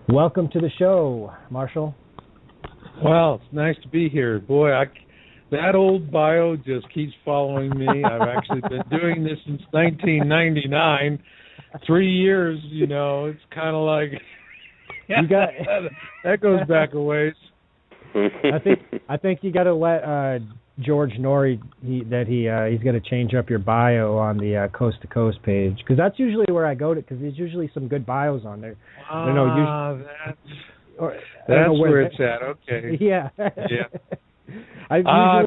Welcome to the show, Marshall. Well, it's nice to be here. Boy, that old bio just keeps following me. I've actually been doing this since 1999. 3 years, it's kind of like that goes back a ways. I think you got to let George Norrie he's going to change up your bio on the Coast to Coast page, because that's usually where I go to, because there's usually some good bios on there. That's where it's at. Okay. Yeah. Yeah. Thanks for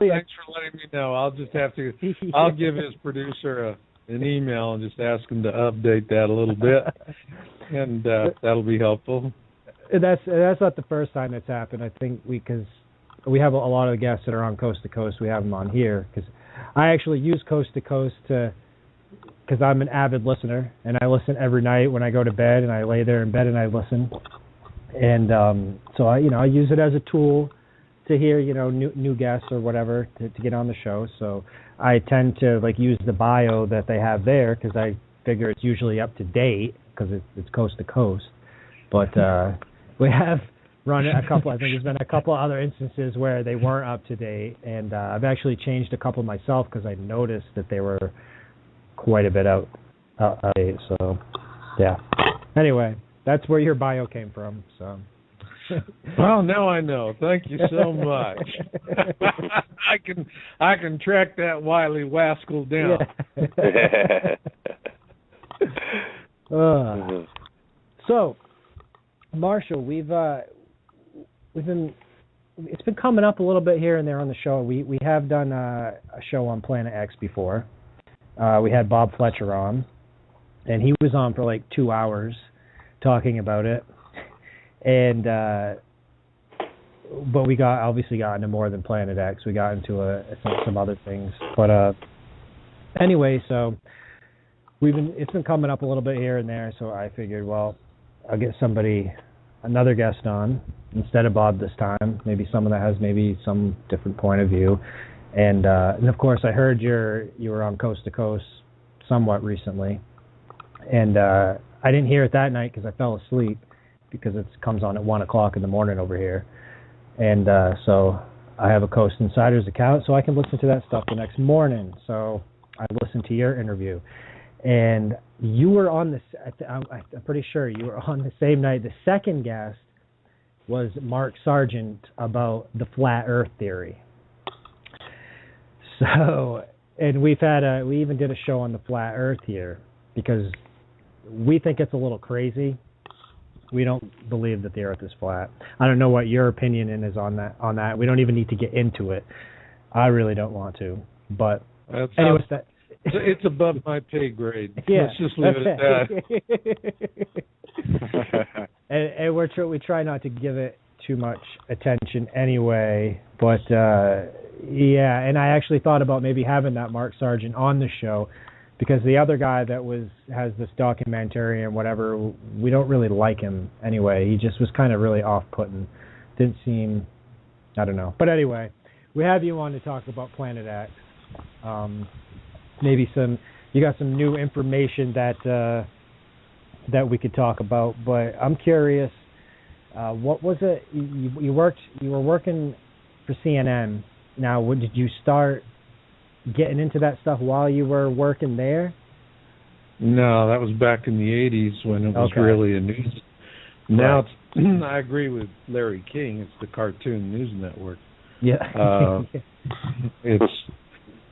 letting me know. I'll just have to. I'll give his producer an email and just ask him to update that a little bit, and that'll be helpful. That's not the first time that's happened. I think because we have a lot of guests that are on Coast to Coast. We have them on here because I actually use Coast to Coast because I'm an avid listener, and I listen every night when I go to bed, and I lay there in bed and I listen, and so I use it as a tool to hear new guests or whatever to get on the show. So I tend to use the bio that they have there because I figure it's usually up to date because it's Coast to Coast. But we have run a couple. I think there's been a couple other instances where they weren't up to date, and I've actually changed a couple myself because I noticed that they were quite a bit out of date. So yeah. Anyway, that's where your bio came from. So. Well, now I know. Thank you so much. I can track that wily rascal down. Yeah. So, Marshall, we've been it's been coming up a little bit here and there on the show. We have done a show on Planet X before. We had Bob Fletcher on, and he was on for 2 hours talking about it. And but we obviously got into more than Planet X. We got into some other things. But anyway, so it's been coming up a little bit here and there. So I figured, well, I'll get another guest on instead of Bob this time. Maybe someone that has maybe some different point of view. And of course, I heard you were on Coast to Coast somewhat recently, and I didn't hear it that night because I fell asleep, because it comes on at 1 o'clock in the morning over here. And so I have a Coast Insiders account, so I can listen to that stuff the next morning. So I listened to your interview. And you were on I'm pretty sure you were on the same night. The second guest was Mark Sargent about the flat Earth theory. So, and we even did a show on the flat Earth here because we think it's a little crazy. We don't believe that the Earth is flat. I don't know what your opinion is on that. We don't even need to get into it. I really don't want to. But anyways, it's above my pay grade. Yeah, let's just leave it at that. and we try not to give it too much attention anyway. But yeah, and I actually thought about maybe having that Mark Sargent on the show, because the other guy that has this documentary and whatever, we don't really like him anyway. He just was kind of really off-putting. Didn't seem, I don't know. But anyway, we have you on to talk about Planet X. Maybe you got some new information that we could talk about. But I'm curious, what was it? You were working for CNN. Now, did you start getting into that stuff while you were working there? No, that was back in the 80s when it was really a news. Now I agree with Larry King. It's the cartoon news network. Yeah.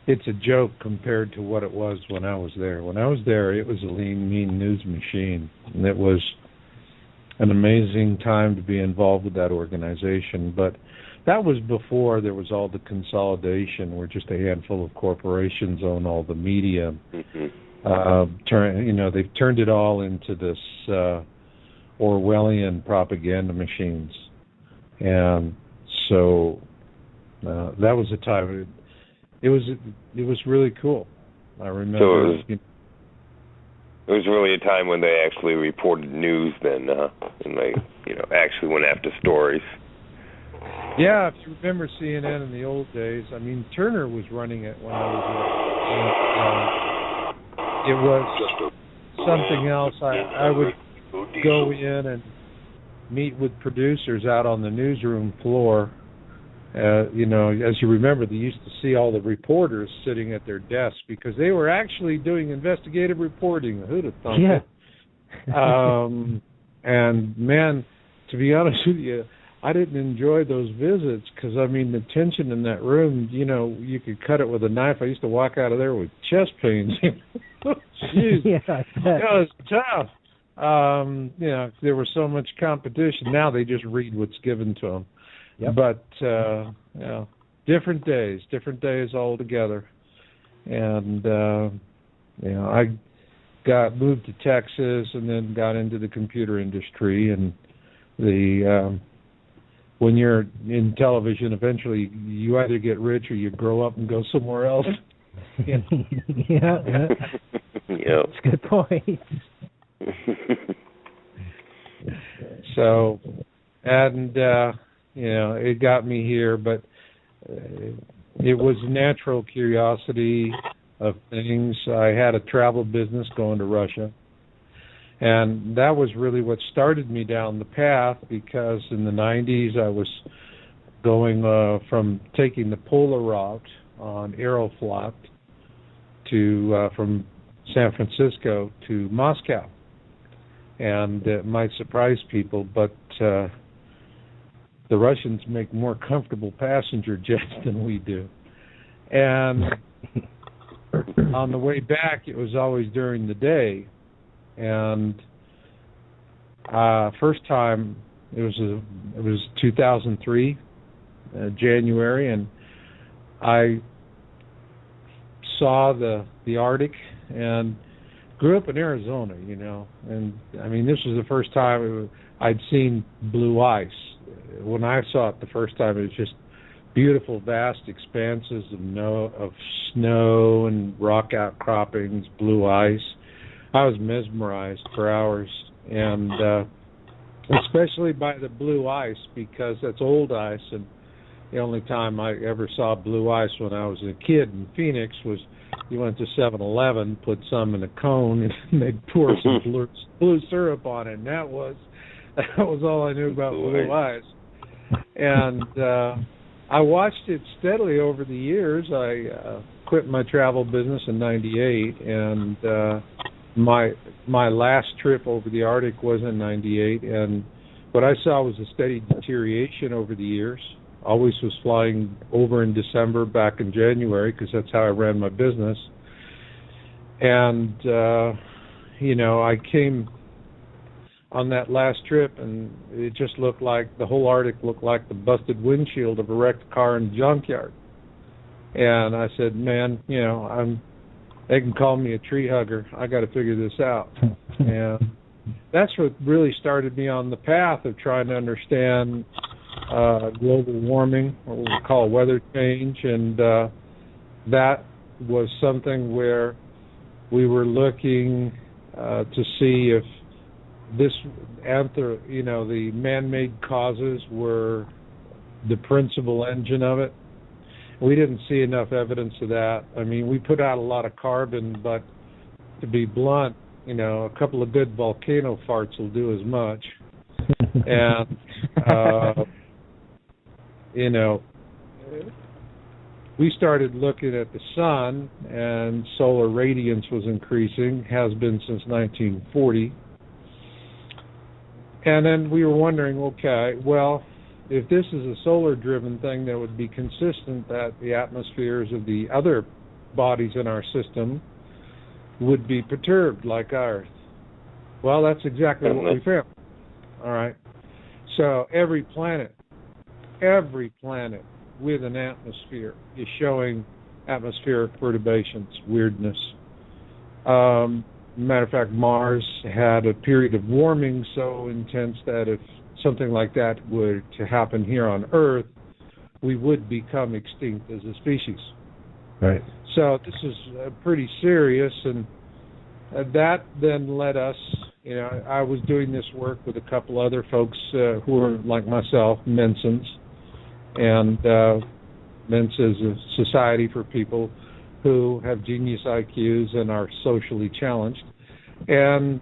It's a joke compared to what it was when I was there. When I was there, it was a lean, mean news machine, and it was an amazing time to be involved with that organization. But that was before there was all the consolidation where just a handful of corporations own all the media. Mm-hmm. They've turned it all into this Orwellian propaganda machines. And so that was a time. It was really cool. I remember. So it was really a time when they actually reported news then, and they actually went after stories. Yeah, if you remember CNN in the old days, I mean, Turner was running it when I was It was something else. I would go in and meet with producers out on the newsroom floor. You know, as you remember, they used to see all the reporters sitting at their desks because they were actually doing investigative reporting. Who'd have thought it? And man, to be honest with you, I didn't enjoy those visits because, I mean, the tension in that room, you know, you could cut it with a knife. I used to walk out of there with chest pains. Jeez, that was tough. You know, there was so much competition. Now they just read what's given to them. Yep. But, you know, different days altogether. And, you know, I moved to Texas and then got into the computer industry. And when you're in television, eventually you either get rich or you grow up and go somewhere else. Yeah. That's a good point. So, and, you know, it got me here, but it was natural curiosity of things. I had a travel business going to Russia, and that was really what started me down the path, because in the 90s I was going from taking the polar route on Aeroflot to from San Francisco to Moscow. And it might surprise people, but the Russians make more comfortable passenger jets than we do. And on the way back, it was always during the day. And first time, it was 2003, January, and I saw the Arctic, and grew up in Arizona, you know, and I mean, this was the first time I'd seen blue ice. When I saw it the first time, it was just beautiful, vast expanses of snow and rock outcroppings, blue ice. I was mesmerized for hours, and especially by the blue ice, because that's old ice, and the only time I ever saw blue ice when I was a kid in Phoenix was you went to 7-Eleven, put some in a cone, and they'd pour some blue syrup on it, and that was all I knew about blue ice. And I watched it steadily over the years. I quit my travel business in '98, and my last trip over the Arctic was in '98, and what I saw was a steady deterioration over the years. Always was flying over in December, back in January, because that's how I ran my business. And, you know, I came on that last trip, and it just looked like the whole Arctic looked like the busted windshield of a wrecked car in the junkyard. And I said, man, you know, they can call me a tree hugger. I got to figure this out. And that's what really started me on the path of trying to understand global warming, what we call weather change, and that was something where we were looking to see if the man-made causes were the principal engine of it. We didn't see enough evidence of that. I mean, we put out a lot of carbon, but to be blunt, you know, a couple of good volcano farts will do as much. And you know, we started looking at the sun, and solar radiance was increasing, has been since 1940. And then we were wondering, okay, well, if this is a solar-driven thing, that would be consistent that the atmospheres of the other bodies in our system would be perturbed like ours. Well, that's exactly what we found. All right. So every planet with an atmosphere is showing atmospheric perturbations, weirdness. Matter of fact, Mars had a period of warming so intense that if something like that were to happen here on Earth, we would become extinct as a species. Right. So this is pretty serious, and that then led us, you know, I was doing this work with a couple other folks who were like myself, Mensons. And MENSA is a society for people who have genius IQs and are socially challenged. And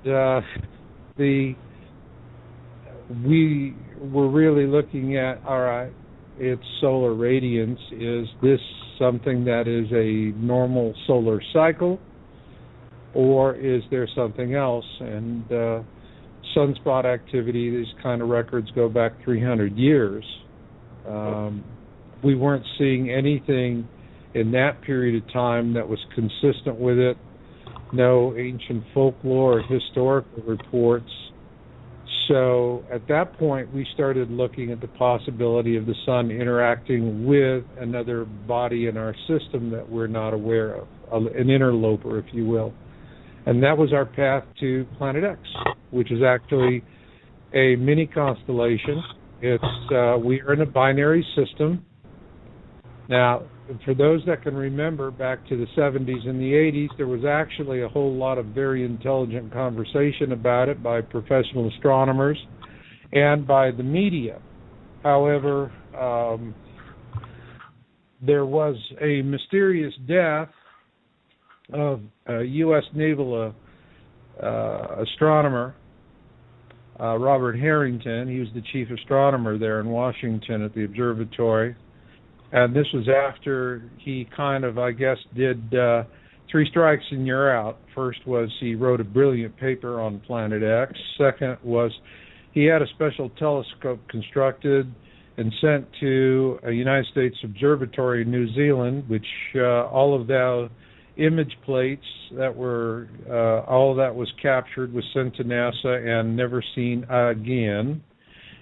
we were really looking at, all right, its solar radiance. Is this something that is a normal solar cycle, or is there something else? And sunspot activity, these kind of records go back 300 years. We weren't seeing anything in that period of time that was consistent with it. No ancient folklore or historical reports. So at that point, we started looking at the possibility of the sun interacting with another body in our system that we're not aware of, an interloper, if you will. And that was our path to Planet X, which is actually a mini constellation. It's we are in a binary system. Now, for those that can remember back to the 70s and the 80s, there was actually a whole lot of very intelligent conversation about it by professional astronomers and by the media. However, there was a mysterious death of a U.S. naval astronomer, Robert Harrington. He was the chief astronomer there in Washington at the observatory. And this was after he kind of, I guess, did 3 strikes and you're out. First was he wrote a brilliant paper on Planet X. Second was he had a special telescope constructed and sent to a United States observatory in New Zealand, which all of the image plates that were, all that was captured was sent to NASA and never seen again.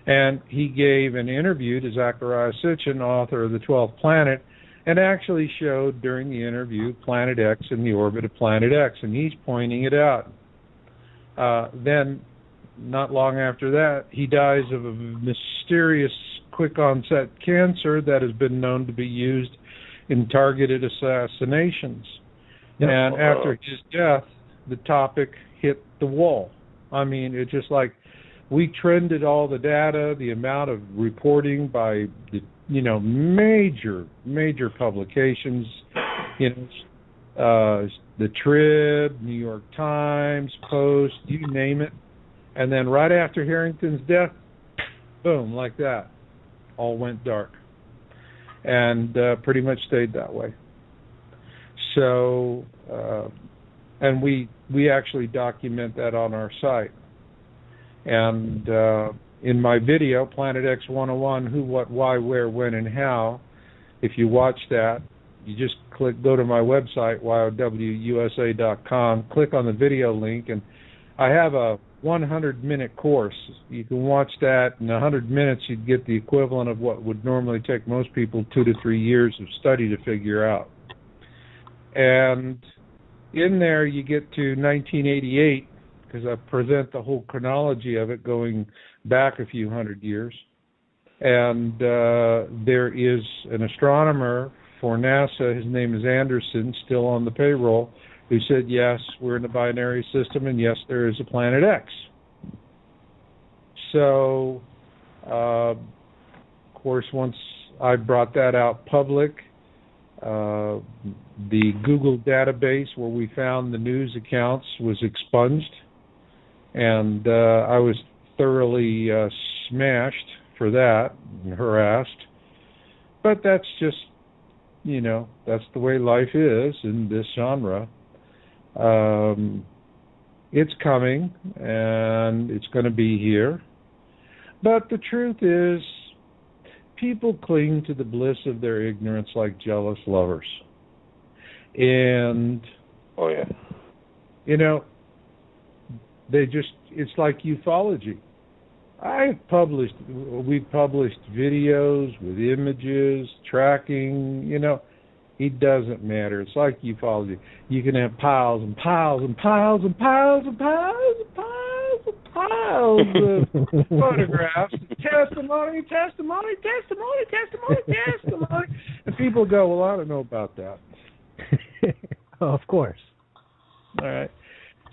And he gave an interview to Zecharia Sitchin, author of The 12th Planet, and actually showed during the interview Planet X in the orbit of Planet X, and he's pointing it out. Then, not long after that, he dies of a mysterious quick-onset cancer that has been known to be used in targeted assassinations. Yep. And after his death, the topic hit the wall. I mean, it's just like, we trended all the data, the amount of reporting by the, major publications, the Trib, New York Times, Post, you name it. And then right after Harrington's death, boom, like that, all went dark. And pretty much stayed that way. So, and we actually document that on our site. And in my video, Planet X 101, Who, What, Why, Where, When, and How, if you watch that, you just go to my website, yowusa.com, click on the video link, and I have a 100-minute course. You can watch that. In 100 minutes, you'd get the equivalent of what would normally take most people 2 to 3 years of study to figure out. And in there, you get to 1988, because I present the whole chronology of it going back a few hundred years. And there is an astronomer for NASA, his name is Anderson, still on the payroll, who said, yes, we're in a binary system, and yes, there is a Planet X. So, of course, once I brought that out public, the Google database where we found the news accounts was expunged. And I was thoroughly smashed for that and harassed. But that's just, that's the way life is in this genre. It's coming, and it's going to be here. But the truth is, people cling to the bliss of their ignorance like jealous lovers. And, oh yeah, it's like ufology. We published videos with images, tracking, it doesn't matter. It's like ufology. You can have piles and piles and piles and piles and piles and piles and piles of photographs, testimony, and people go, well, I don't know about that. Oh, of course. All right.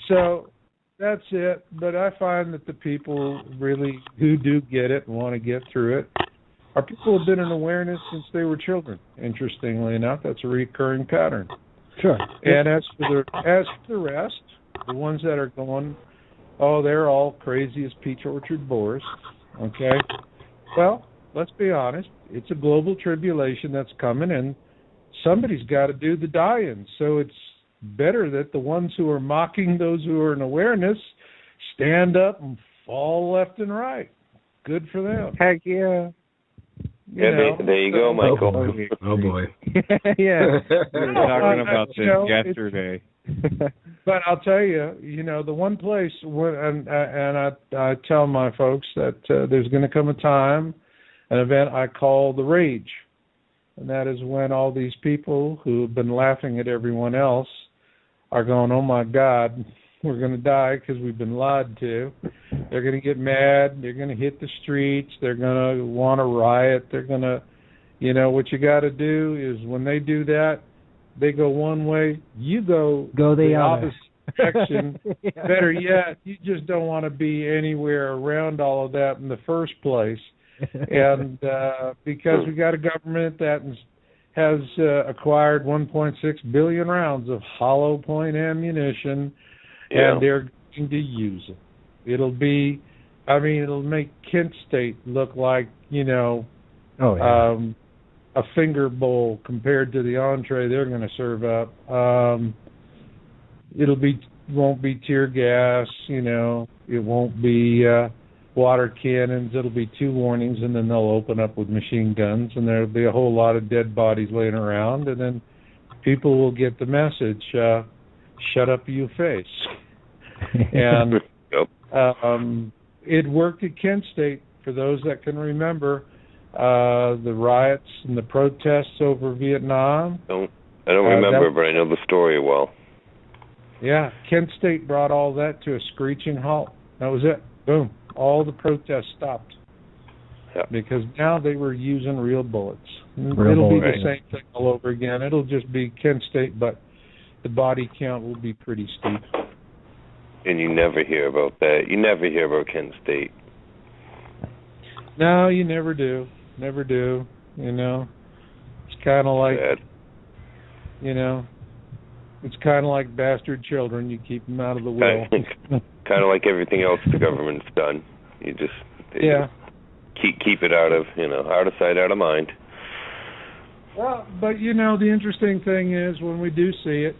So that's it. But I find that the people really who do get it and want to get through it are people who have been in awareness since they were children. Interestingly enough, that's a recurring pattern. Sure. And as for the rest, the ones that are going, oh, they're all crazy as peach orchard boars. Okay. Well, let's be honest. It's a global tribulation that's coming, and somebody's got to do the dying. So it's better that the ones who are mocking those who are in awareness stand up and fall left and right. Good for them. Heck yeah. There you go, Michael. Oh boy. Yeah. We were talking about this yesterday. But I'll tell you, the one place and I tell my folks that there's going to come a time, an event I call the rage, and that is when all these people who have been laughing at everyone else are going, oh my God, we're going to die because we've been lied to. They're going to get mad. They're going to hit the streets. They're going to want to riot. They're going to, what you got to do is when they do that, they go one way, you go the opposite direction. Yeah. Better yet, you just don't want to be anywhere around all of that in the first place. And because we got a government that has acquired 1.6 billion rounds of hollow point ammunition, and they're going to use it. It'll make Kent State look like, a finger bowl compared to the entree they're going to serve up. Won't be tear gas, it won't be water cannons. It'll be 2 warnings, and then they'll open up with machine guns, and there'll be a whole lot of dead bodies laying around, and then people will get the message, shut up, you face. And it worked at Kent State, for those that can remember, the riots and the protests over Vietnam. I don't remember, but I know the story well. Yeah, Kent State brought all that to a screeching halt. That was it. Boom. All the protests stopped. Yeah. Because now they were using real bullets. It'll be the same thing all over again. It'll just be Kent State, but the body count will be pretty steep. And you never hear about that. You never hear about Kent State. No, you never do. Never do. It's kind of like, it's kind of like bastard children. You keep them out of the will. Kind of like everything else the government's done. You just keep it out of sight, out of mind. Well, but the interesting thing is when we do see it,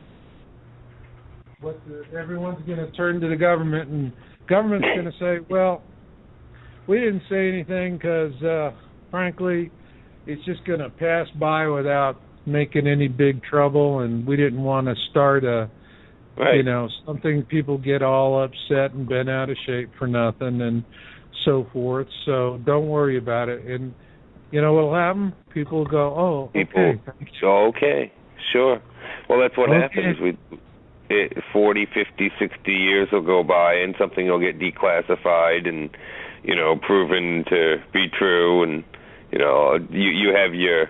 everyone's going to turn to the government, and government's going to say, well, we didn't say anything because, frankly, it's just going to pass by without making any big trouble, and we didn't want to start something people get all upset and bent out of shape for nothing and so forth. So don't worry about it. And what'll happen? People will go, oh, okay. Okay, sure. Well, that's what happens. 40, 50, 60 years will go by, and something will get declassified and, proven to be true. And, you have your,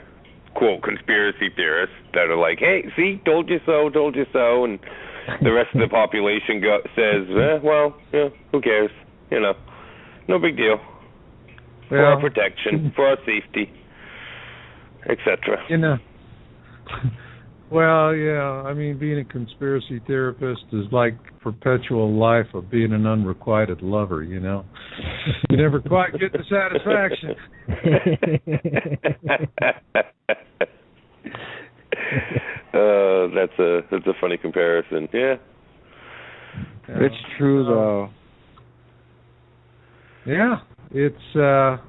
quote, conspiracy theorists that are like, hey, see, told you so. And the rest of the population says, who cares? No big deal. For our protection, for our safety, etc. Well, yeah, being a conspiracy theorist is like perpetual life of being an unrequited lover, You never quite get the satisfaction. That's a funny comparison. Yeah. It's true, though. Yeah, it's the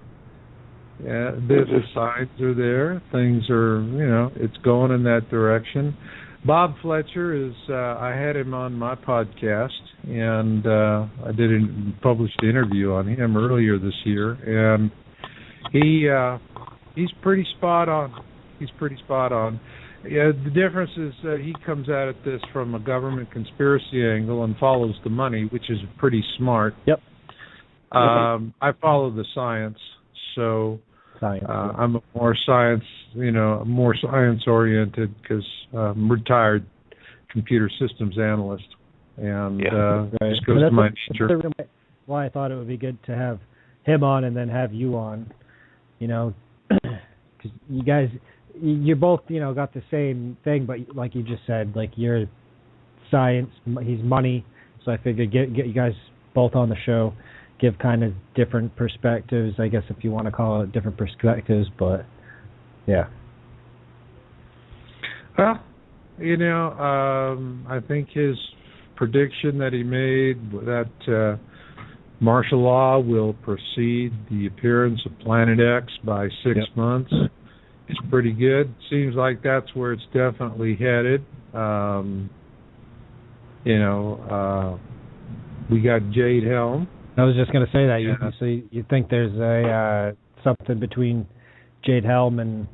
signs are there. Things are, it's going in that direction. Bob Fletcher is, I had him on my podcast, and I did a published interview on him earlier this year, and he's pretty spot on. Yeah, the difference is that he comes at this from a government conspiracy angle and follows the money, which is pretty smart. Yep. I follow the science, so I'm a more science oriented because I'm a retired computer systems analyst, and just goes to my nature. Why I thought it would be good to have him on and then have you on, because you guys, you both, got the same thing, but like you just said, like you're science, he's money. So I figured get you guys both on the show, give kind of different perspectives, I guess, if you want to call it different perspectives, but yeah. Well, I think his prediction that he made that martial law will precede the appearance of Planet X by 6 months is pretty good. Seems like that's where it's definitely headed. We got Jade Helm. I was just going to say that. You think there's a something between Jade Helm and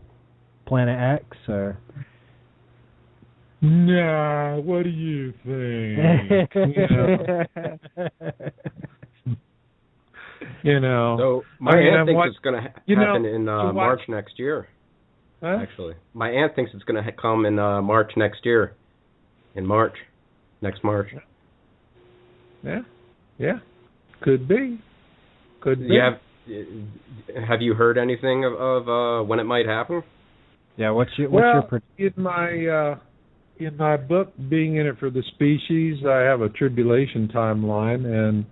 Planet X, or? Nah, what do you think? So my aunt thinks it's going to happen in March next year. Huh? Actually, my aunt thinks it's going to come in March next year. In March, next March. Yeah, could be. Have you heard anything of when it might happen? Yeah, what's your in my book, Being in It for the Species, I have a tribulation timeline, and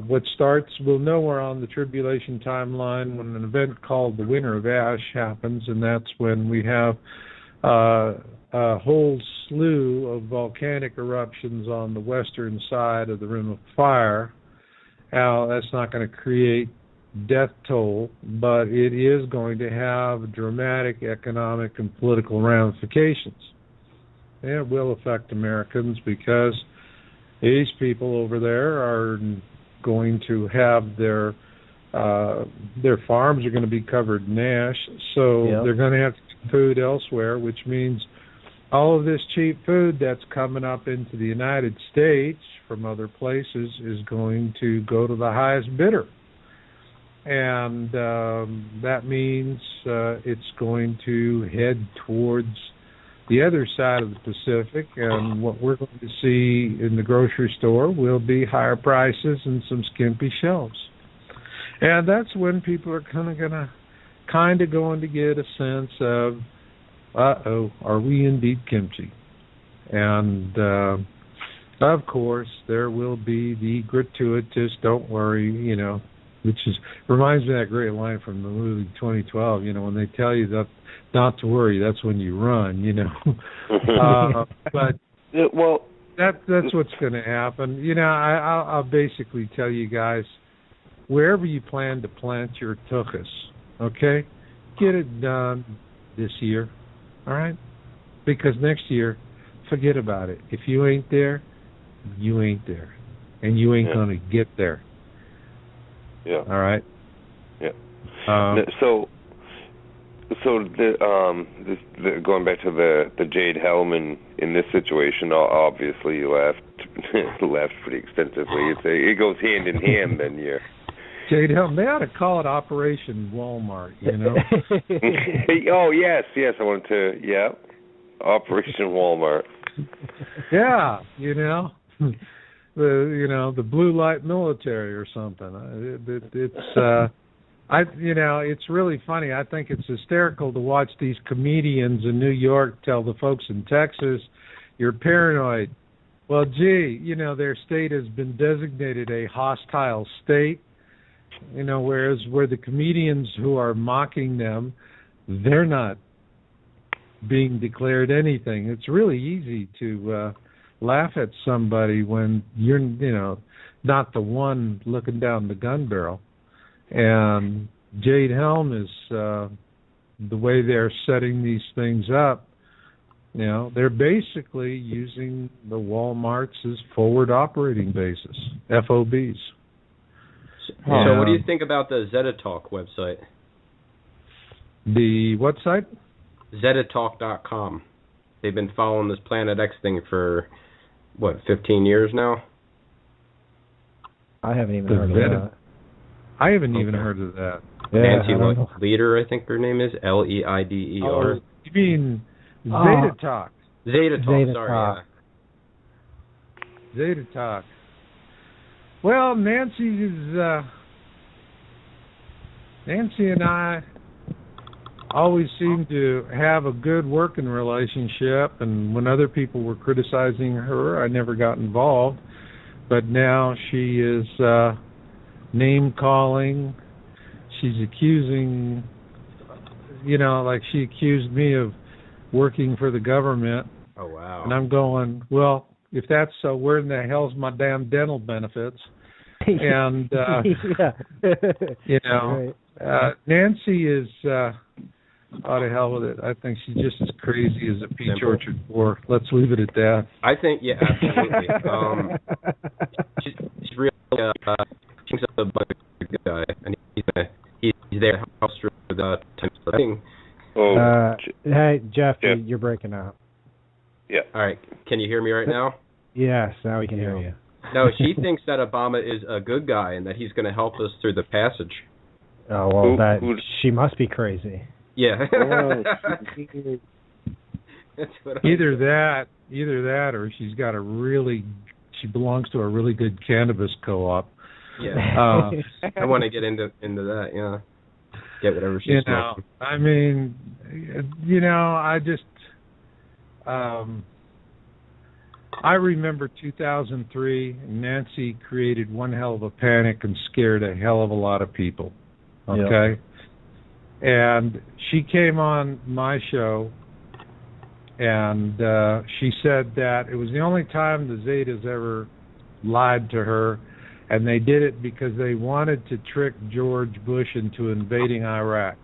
we'll know we're on the tribulation timeline when an event called the Winter of Ash happens, and that's when we have a whole slew of volcanic eruptions on the western side of the Rim of Fire. Now, that's not going to create death toll, but it is going to have dramatic economic and political ramifications. It will affect Americans because these people over there are going to have their farms are going to be covered in ash, so they're going to have to get food elsewhere, which means all of this cheap food that's coming up into the United States from other places is going to go to the highest bidder. And that means it's going to head towards the other side of the Pacific, and what we're going to see in the grocery store will be higher prices and some skimpy shelves. And that's when people are going to get a sense of, are we indeed kimchi? And of course, there will be the gratuitous, don't worry, which reminds me of that great line from the movie 2012, when they tell you that not to worry, that's when you run, but that's what's going to happen. I'll basically tell you guys, wherever you plan to plant your tuchus, okay, get it done this year, all right? Because next year, forget about it. If you ain't there, you ain't there, and you ain't going to get there. Yeah. All right. Yeah. Going back to the Jade Helm in this situation, obviously you laughed pretty extensively. It goes hand in hand. Then Jade Helm. They ought to call it Operation Walmart. Oh yes. I wanted to. Yeah. Operation Walmart. Yeah. The blue light military or something. It's really funny. I think it's hysterical to watch these comedians in New York tell the folks in Texas, you're paranoid. Well, gee, their state has been designated a hostile state, whereas where the comedians who are mocking them, they're not being declared anything. It's really easy to laugh at somebody when you're, not the one looking down the gun barrel. And Jade Helm is the way they're setting these things up. They're basically using the Walmarts as forward operating bases, FOBs. So what do you think about the Zetatalk website? The what site? Zetatalk.com. They've been following this Planet X thing for, 15 years now? I haven't even heard of that. I haven't even heard of that. Yeah, Nancy Leader, I think her name is, Leider. Oh, you mean Zetatalk? Zetatalk, sorry, yeah. Zetatalk. Well, Nancy and I always seemed to have a good working relationship, and when other people were criticizing her, I never got involved. But now she is name-calling. She's accusing, like she accused me of working for the government. Oh, wow. And I'm going, well, if that's so, where in the hell's my damn dental benefits? And, right. Nancy is, oh, to hell with it. I think she's just as crazy as a peach orchard whore. Let's leave it at that. I think, yeah, absolutely. She's really, she's a good guy, and he's there to help us through the time. Hey, Jeff, you're breaking up. Yeah. All right. Can you hear me right now? Yes, now we can hear you. No, she thinks that Obama is a good guy and that he's going to help us through the passage. Oh, well, she must be crazy. Yeah. Either that, or she belongs to a really good cannabis co-op. Yeah. I want to get into that, yeah. Get whatever she's smoking. I mean, I just, I remember 2003, Nancy created one hell of a panic and scared a hell of a lot of people, okay? Yep. And she came on my show, and she said that it was the only time the Zetas ever lied to her, and they did it because they wanted to trick George Bush into invading Iraq.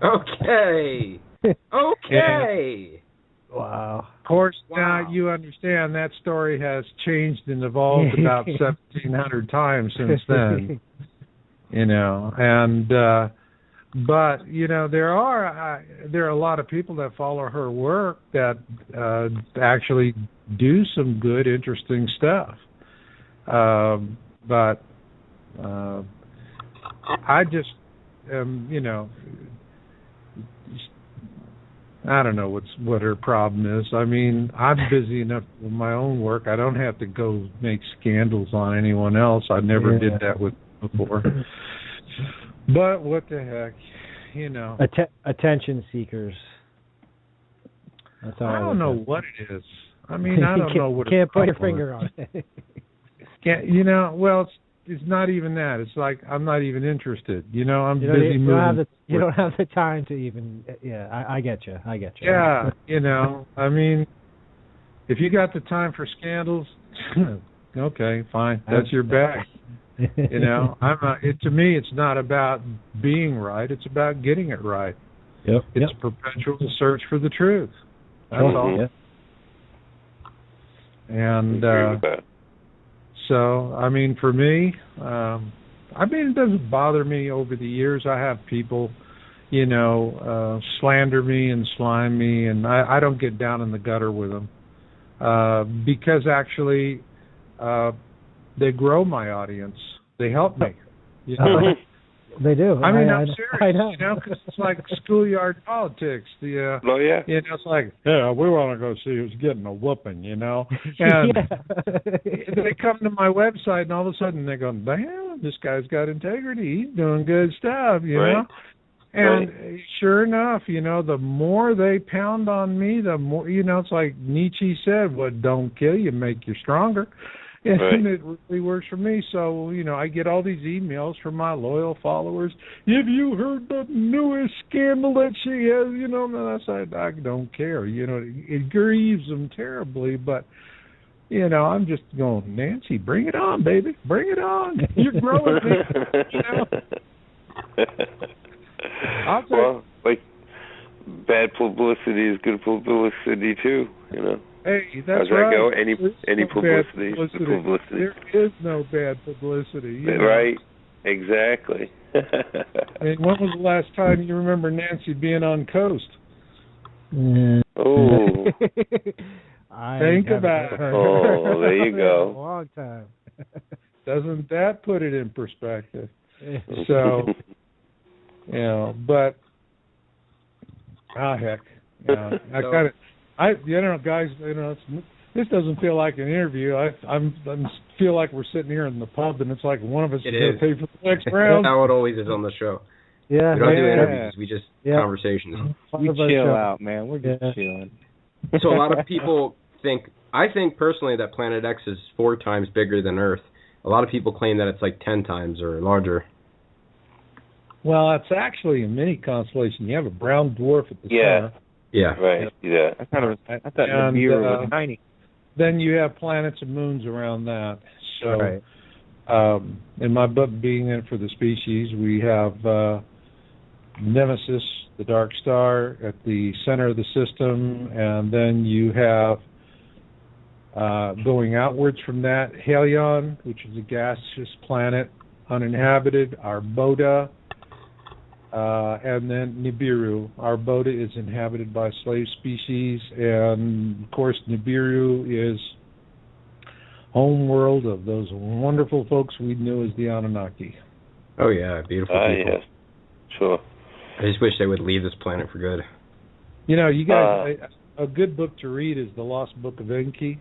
Okay. Okay. Wow. Of course, now you understand that story has changed and evolved about 1,700 times since then. And but there are a lot of people that follow her work that actually do some good, interesting stuff. But I just I don't know what her problem is. I mean, I'm busy enough with my own work. I don't have to go make scandals on anyone else. I never did that before. But what the heck, attention seekers. That's all I don't know what it is. I mean, I don't know what. Can't put your finger on it. Well, it's not even that. It's like I'm not even interested. I'm busy moving. You don't have the time to even. Yeah, I get you. Yeah, I mean, if you got the time for scandals, okay, fine. That's your bag. To me, it's not about being right. It's about getting it right. Yep. It's a perpetual search for the truth. That's all. Yeah. And so, I mean, for me, it doesn't bother me over the years. I have people, slander me and slime me, and I don't get down in the gutter with them because actually they grow my audience. They help me. They do. I mean, I'm serious. I know. Because it's like schoolyard politics. It's like, we want to go see who's getting a whooping, And they come to my website, and all of a sudden they go, damn, this guy's got integrity. He's doing good stuff, you know? And sure enough, the more they pound on me, the more, it's like Nietzsche said, what don't kill you, make you stronger. And it really works for me. So, I get all these emails from my loyal followers. Have you heard the newest scandal that she has? And I said, I don't care. It grieves them terribly. But, I'm just going, Nancy, bring it on, baby. Bring it on. You're growing me. Well, like, bad publicity is good publicity, too, Hey, that's How's that right. go? Any publicity? There is no bad publicity. Right. Exactly. And when was the last time you remember Nancy being on Coast? Oh. Think about it. Oh, there you go. A long time. Doesn't that put it in perspective? So, but heck, I kind of. Guys, this doesn't feel like an interview. I feel like we're sitting here in the pub, and it's like one of us is going to pay for the next round. That's how it always is on the show. Yeah. We don't do interviews. We just conversations. We chill out, man. We're just chilling. So a lot of people I think personally that Planet X is 4 times bigger than Earth. A lot of people claim that it's like 10 times or larger. Well, it's actually a mini constellation. You have a brown dwarf at the center. Yeah. Right. Yeah. I thought Nibiru was tiny. Then you have planets and moons around that. So, right. In my book, Being In for the Species, we have Nemesis, the dark star, at the center of the system, and then you have going outwards from that, Helion, which is a gaseous planet, uninhabited, Arbota, and then Nibiru. Arbota is inhabited by slave species, and of course Nibiru is home world of those wonderful folks we knew as the Anunnaki. Oh yeah, beautiful people. Yes. Sure. I just wish they would leave this planet for good. You know, you guys, a good book to read is The Lost Book of Enki.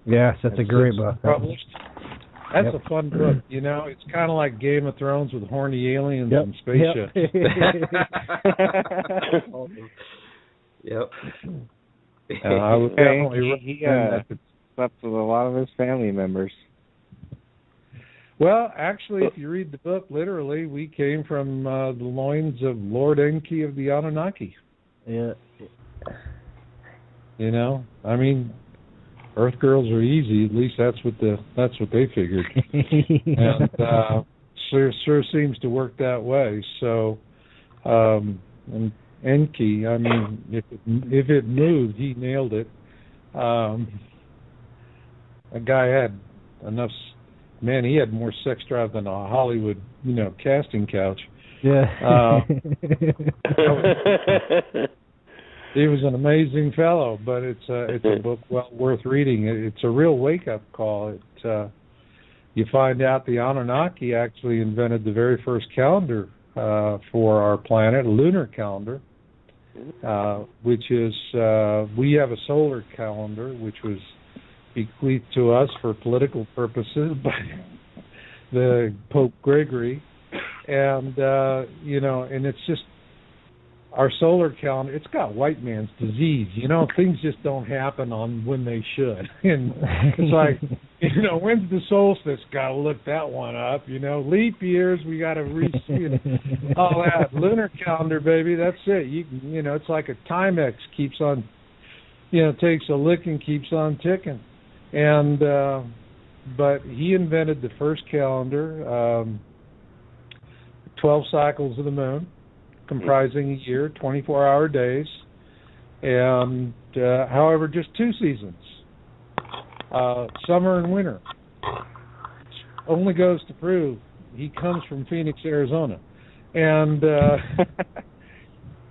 Yes, that's a great book. Published. That's a fun book. You know, it's kind of like Game of Thrones with horny aliens and spaceships. Yep. I would definitely he slept with a lot of his family members. Well, actually, if you read the book literally, we came from the loins of Lord Enki of the Anunnaki. Yeah. You know, I mean, Earth girls are easy. At least that's what they figured. And sure seems to work that way. So, and Enki, I mean, if it moved, he nailed it. A guy had enough. Man, he had more sex drive than a Hollywood, casting couch. Yeah. He was an amazing fellow, but it's a book well worth reading. It's a real wake-up call. You find out the Anunnaki actually invented the very first calendar for our planet, a lunar calendar, which is we have a solar calendar, which was bequeathed to us for political purposes by the Pope Gregory, and and it's just our solar calendar. It's got white man's disease. Things just don't happen on when they should, and it's like when's the solstice? Got to look that one up. Leap years, we got to all that. Lunar calendar, baby, that's it. It's like a Timex keeps on, takes a lick and keeps on ticking. And but he invented the first calendar, 12 cycles of the moon, comprising a year, 24-hour days, and however, just 2 seasons, summer and winter. Only goes to prove he comes from Phoenix, Arizona, and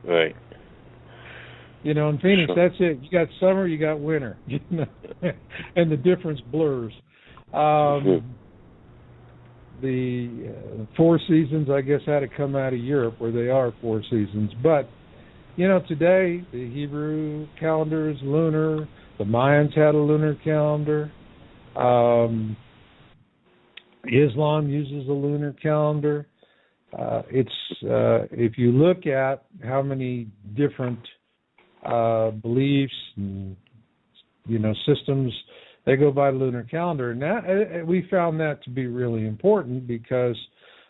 right. In Phoenix, that's it. You got summer, you got winter, and the difference blurs. The 4 seasons, I guess, had to come out of Europe, where they are 4 seasons. But, today, the Hebrew calendar is lunar. The Mayans had a lunar calendar. Islam uses a lunar calendar. If you look at how many different beliefs and systems, they go by the lunar calendar, and that we found that to be really important because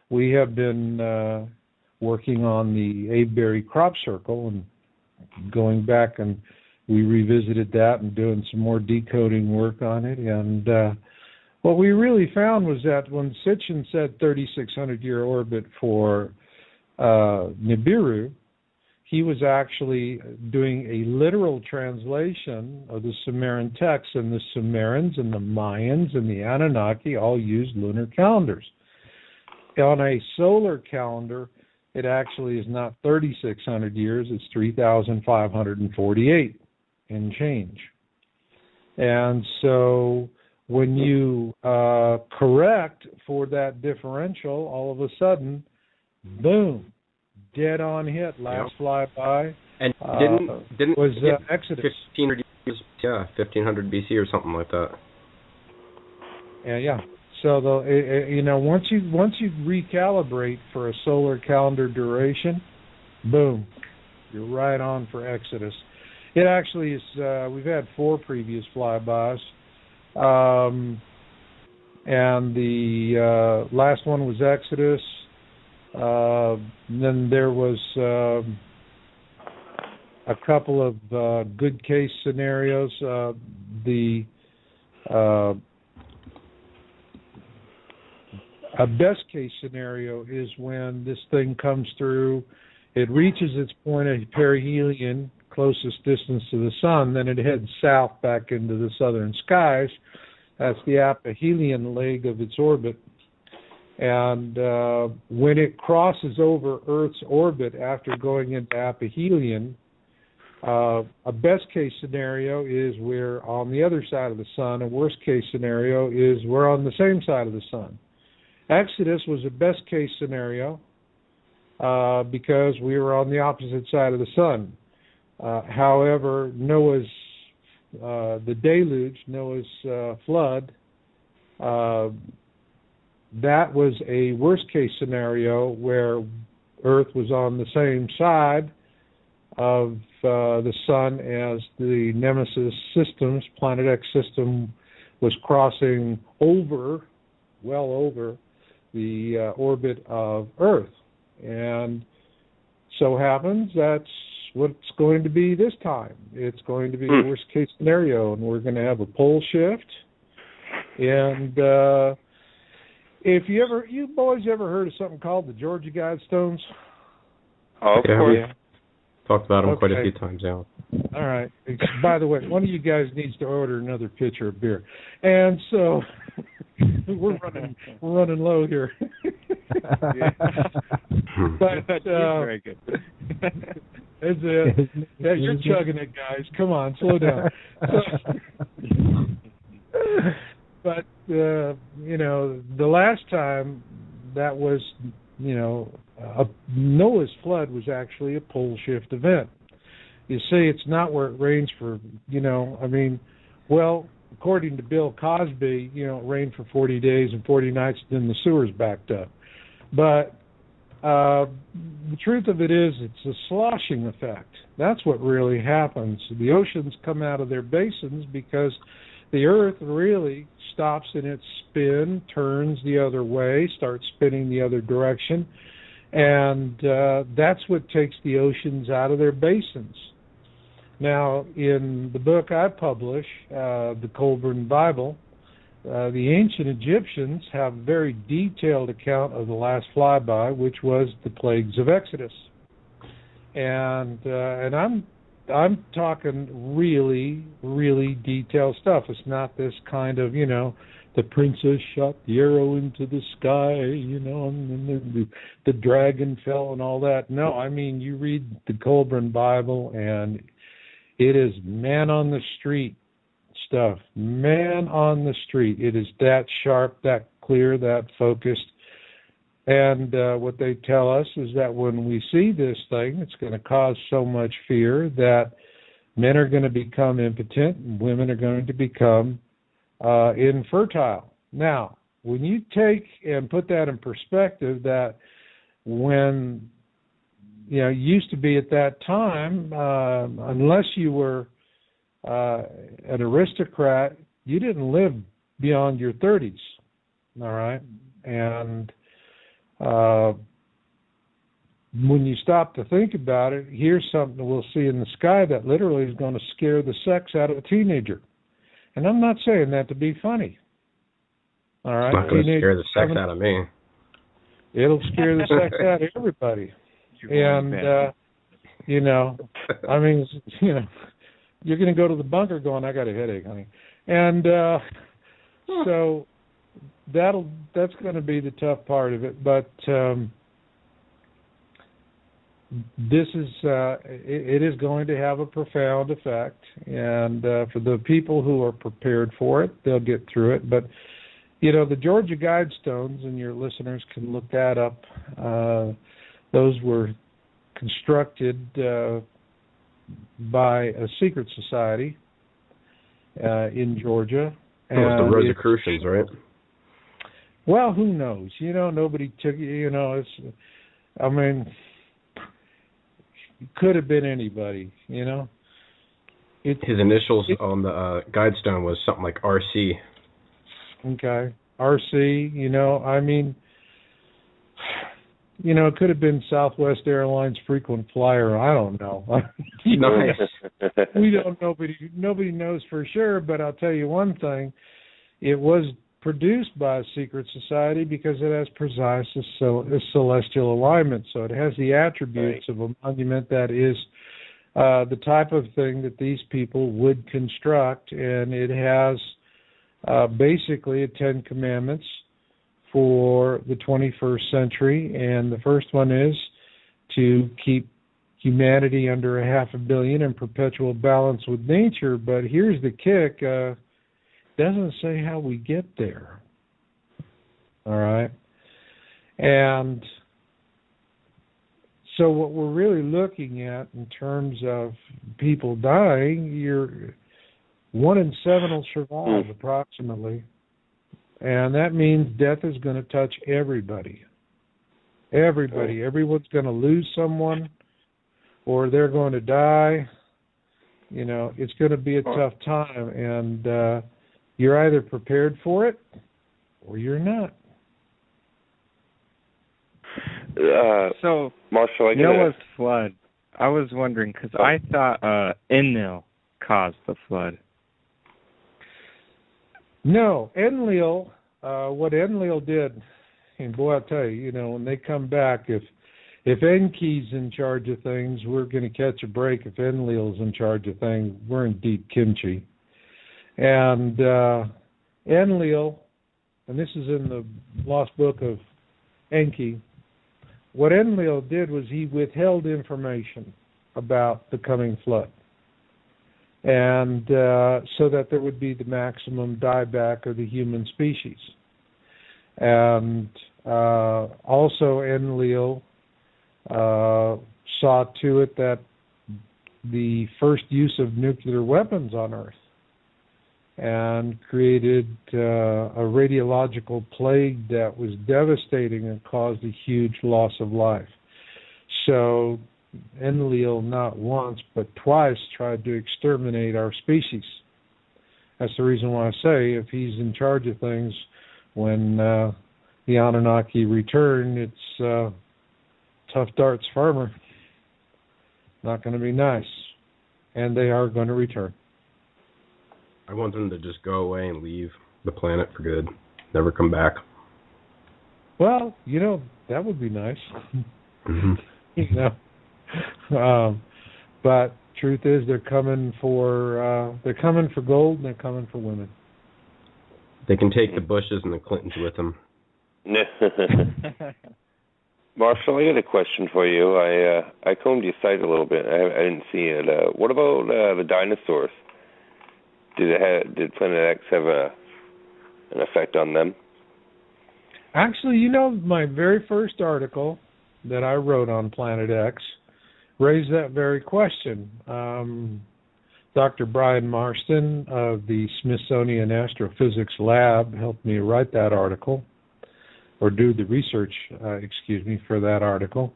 we have been working on the Avebury crop circle and going back, and we revisited that and doing some more decoding work on it. And what we really found was that when Sitchin said 3,600-year orbit for Nibiru, he was actually doing a literal translation of the Sumerian text, and the Sumerians and the Mayans and the Anunnaki all used lunar calendars. On a solar calendar, it actually is not 3,600 years, it's 3,548 and change. And so when you correct for that differential, all of a sudden, boom, dead on hit, last flyby. And didn't was Exodus 1500 BC or something like that. Yeah. So once you recalibrate for a solar calendar duration, boom, you're right on for Exodus. It actually is. We've had 4 previous flybys, and the last one was Exodus. Then there was a couple of good case scenarios. A best case scenario is when this thing comes through, it reaches its point of perihelion, closest distance to the sun, then it heads south back into the southern skies. That's the aphelion leg of its orbit. And when it crosses over Earth's orbit after going into aphelion, a best case scenario is we're on the other side of the sun. A worst case scenario is we're on the same side of the sun. Exodus was a best case scenario because we were on the opposite side of the sun. However, the deluge, Noah's flood, that was a worst case scenario where Earth was on the same side of the sun as the Nemesis systems. Planet X system was crossing well over the orbit of Earth. And so happens that's what it's going to be this time. It's going to be a worst case scenario, and we're going to have a pole shift. And if you boys ever heard of something called the Georgia Guidestones? Oh, of course. Yeah. Talked about them quite a few times now. All right. By the way, one of you guys needs to order another pitcher of beer. And so we're running low here. But very good. You're chugging it, guys. Come on, slow down. But the last time that was, Noah's flood was actually a pole shift event. You see, it's not where it rains for, according to Bill Cosby, it rained for 40 days and 40 nights, then the sewers backed up. But the truth of it is, it's a sloshing effect. That's what really happens. The oceans come out of their basins because the Earth really stops in its spin, turns the other way, starts spinning the other direction, and that's what takes the oceans out of their basins. Now, in the book I publish, the Colburn Bible, the ancient Egyptians have a very detailed account of the last flyby, which was the plagues of Exodus. And I'm talking really, really detailed stuff. It's not this kind of, the princess shot the arrow into the sky, and the dragon fell and all that. No, I mean, you read the Colburn Bible, and it is man on the street stuff. Man on the street. It is that sharp, that clear, that focused. And what they tell us is that when we see this thing, it's going to cause so much fear that men are going to become impotent and women are going to become infertile. Now, when you take and put that in perspective, that when, it used to be at that time, unless you were an aristocrat, you didn't live beyond your 30s, all right? And when you stop to think about it, here's something we'll see in the sky that literally is going to scare the sex out of a teenager. And I'm not saying that to be funny. All right? It's not going to scare the sex out of me. It'll scare the sex out of everybody. And, you're going to go to the bunker going, I got a headache, honey. And so that's going to be the tough part of it. But this is it is going to have a profound effect. And for the people who are prepared for it, they'll get through it. But, the Georgia Guidestones, and your listeners can look that up, those were constructed by a secret society in Georgia. It was the Rosicrucians, right? Well, who knows? You know, nobody took. You know, it's. I mean, it could have been anybody. You know. His initials on the guide stone was something like RC. Okay, RC. You know, I mean, you know, it could have been Southwest Airlines frequent flyer. I don't know. Nice. We don't. Nobody knows for sure. But I'll tell you one thing: it was produced by a secret society because it has precise celestial alignment. So it has the attributes of a monument that is the type of thing that these people would construct, and it has basically a 10 Commandments for the 21st century, and the first one is to keep humanity under 500 million in perpetual balance with nature. But here's the kick, doesn't say how we get there. All right? And so what we're really looking at in terms of people dying, 1 in 7 will survive approximately. And that means death is going to touch everybody. Everybody. Everyone's going to lose someone, or they're going to die. You know, it's going to be a tough time, and you're either prepared for it or you're not. So, Marshall, Noah's flood. I was wondering, because I thought Enlil caused the flood. No, Enlil, what Enlil did, and boy, I'll tell you, you know, when they come back, if Enki's in charge of things, we're going to catch a break. If Enlil's in charge of things, we're in deep kimchi. And Enlil, and this is in the Lost Book of Enki, what Enlil did was he withheld information about the coming flood, and so that there would be the maximum dieback of the human species. And also Enlil saw to it that the first use of nuclear weapons on Earth, and created a radiological plague that was devastating and caused a huge loss of life. So Enlil not once but twice tried to exterminate our species. That's the reason why I say if he's in charge of things, when the Anunnaki return, it's tough darts farmer. Not going to be nice. And they are going to return. I want them to just go away and leave the planet for good. Never come back. Well, you know, that would be nice. Mm-hmm. You know. But truth is they're coming for gold, and they're coming for women. They can take the Bushes and the Clintons with them. Marshall, I got a question for you. I combed your site a little bit. I didn't see it. What about the dinosaurs? Did Planet X have an effect on them? Actually, you know, my very first article that I wrote on Planet X raised that very question. Dr. Brian Marston of the Smithsonian Astrophysics Lab helped me write that article, or do the research, for that article.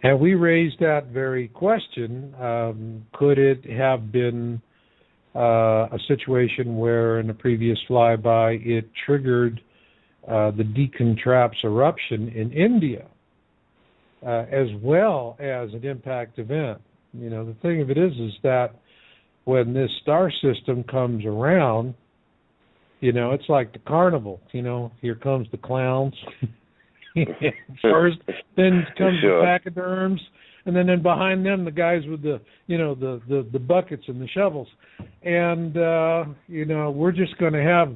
And we raised that very question. Could it have been a situation where in a previous flyby it triggered the Deacon Traps eruption in India, as well as an impact event? You know, the thing of it is that when this star system comes around, you know, it's like the carnival. You know, here comes the clowns first, then comes the pachyderms, and then behind them the guys with the, you know, the buckets and the shovels. And you know, we're just going to have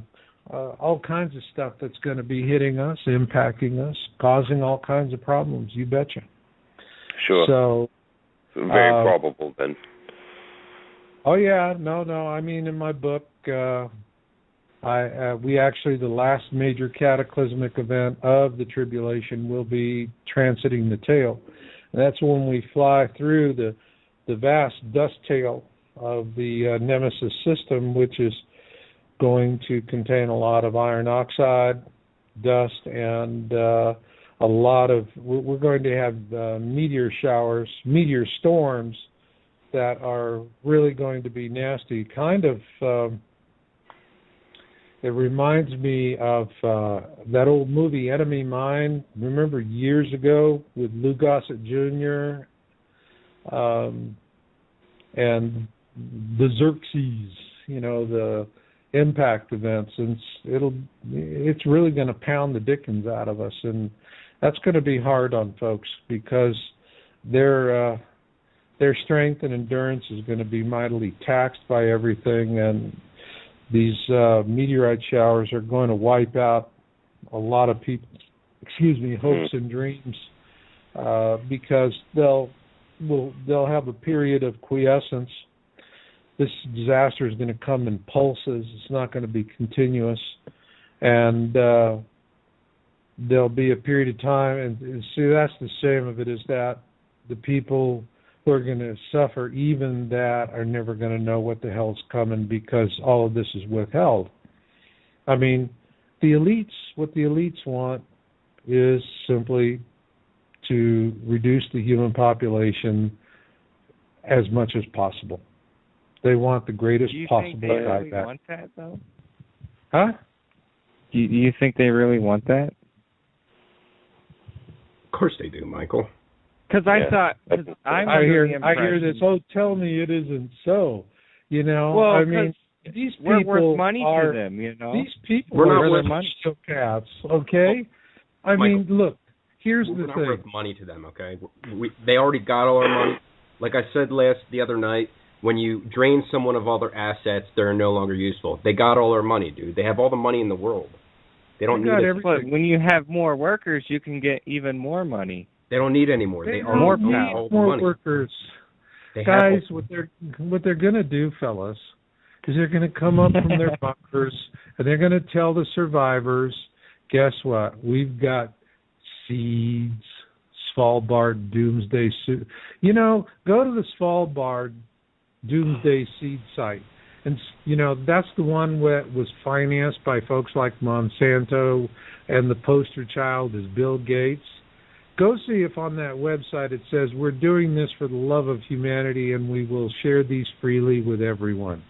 all kinds of stuff that's going to be hitting us, impacting us, causing all kinds of problems. You betcha. Sure. So very probable then. Oh yeah, no. I mean, in my book, we actually, the last major cataclysmic event of the tribulation will be transiting the tail. And that's when we fly through the vast dust tail of the Nemesis system, which is going to contain a lot of iron oxide, dust, and a lot of, we're going to have meteor showers, meteor storms that are really going to be nasty. Kind of, it reminds me of that old movie Enemy Mine. Remember years ago with Lou Gossett Jr. And the Xerxes, the impact events, and it's really going to pound the dickens out of us, and that's going to be hard on folks because their strength and endurance is going to be mightily taxed by everything, and these meteorite showers are going to wipe out a lot of people, hopes and dreams, because they'll have a period of quiescence. This disaster is going to come in pulses. It's not going to be continuous. And there'll be a period of time, and see, that's the shame of it, is that the people who are going to suffer even that are never going to know what the hell's coming because all of this is withheld. I mean, what the elites want is simply to reduce the human population as much as possible. They want the greatest possible. Do you think they really want that, though? Huh? Do you think they really want that? Of course they do, Michael. Because I hear this. Oh, tell me it isn't so. Well, I mean, these people we're worth money to them. These people we're not are worth money cats. Okay. I mean, look. Here's the thing. We're not worth money to them. Okay. They already got all our money. Like I said the other night. When you drain someone of all their assets, they're no longer useful. They got all their money, dude. They have all the money in the world. They don't need it. But when you have more workers, you can get even more money. They don't need any more. They more money. Workers. Guys, what they're going to do, fellas, is they're going to come up from their bunkers and they're going to tell the survivors, guess what? We've got seeds, Svalbard Doomsday Suit. Go to the Svalbard Doomsday Seed site, and that's the one that was financed by folks like Monsanto, and the poster child is Bill Gates. Go see if on that website it says we're doing this for the love of humanity and we will share these freely with everyone.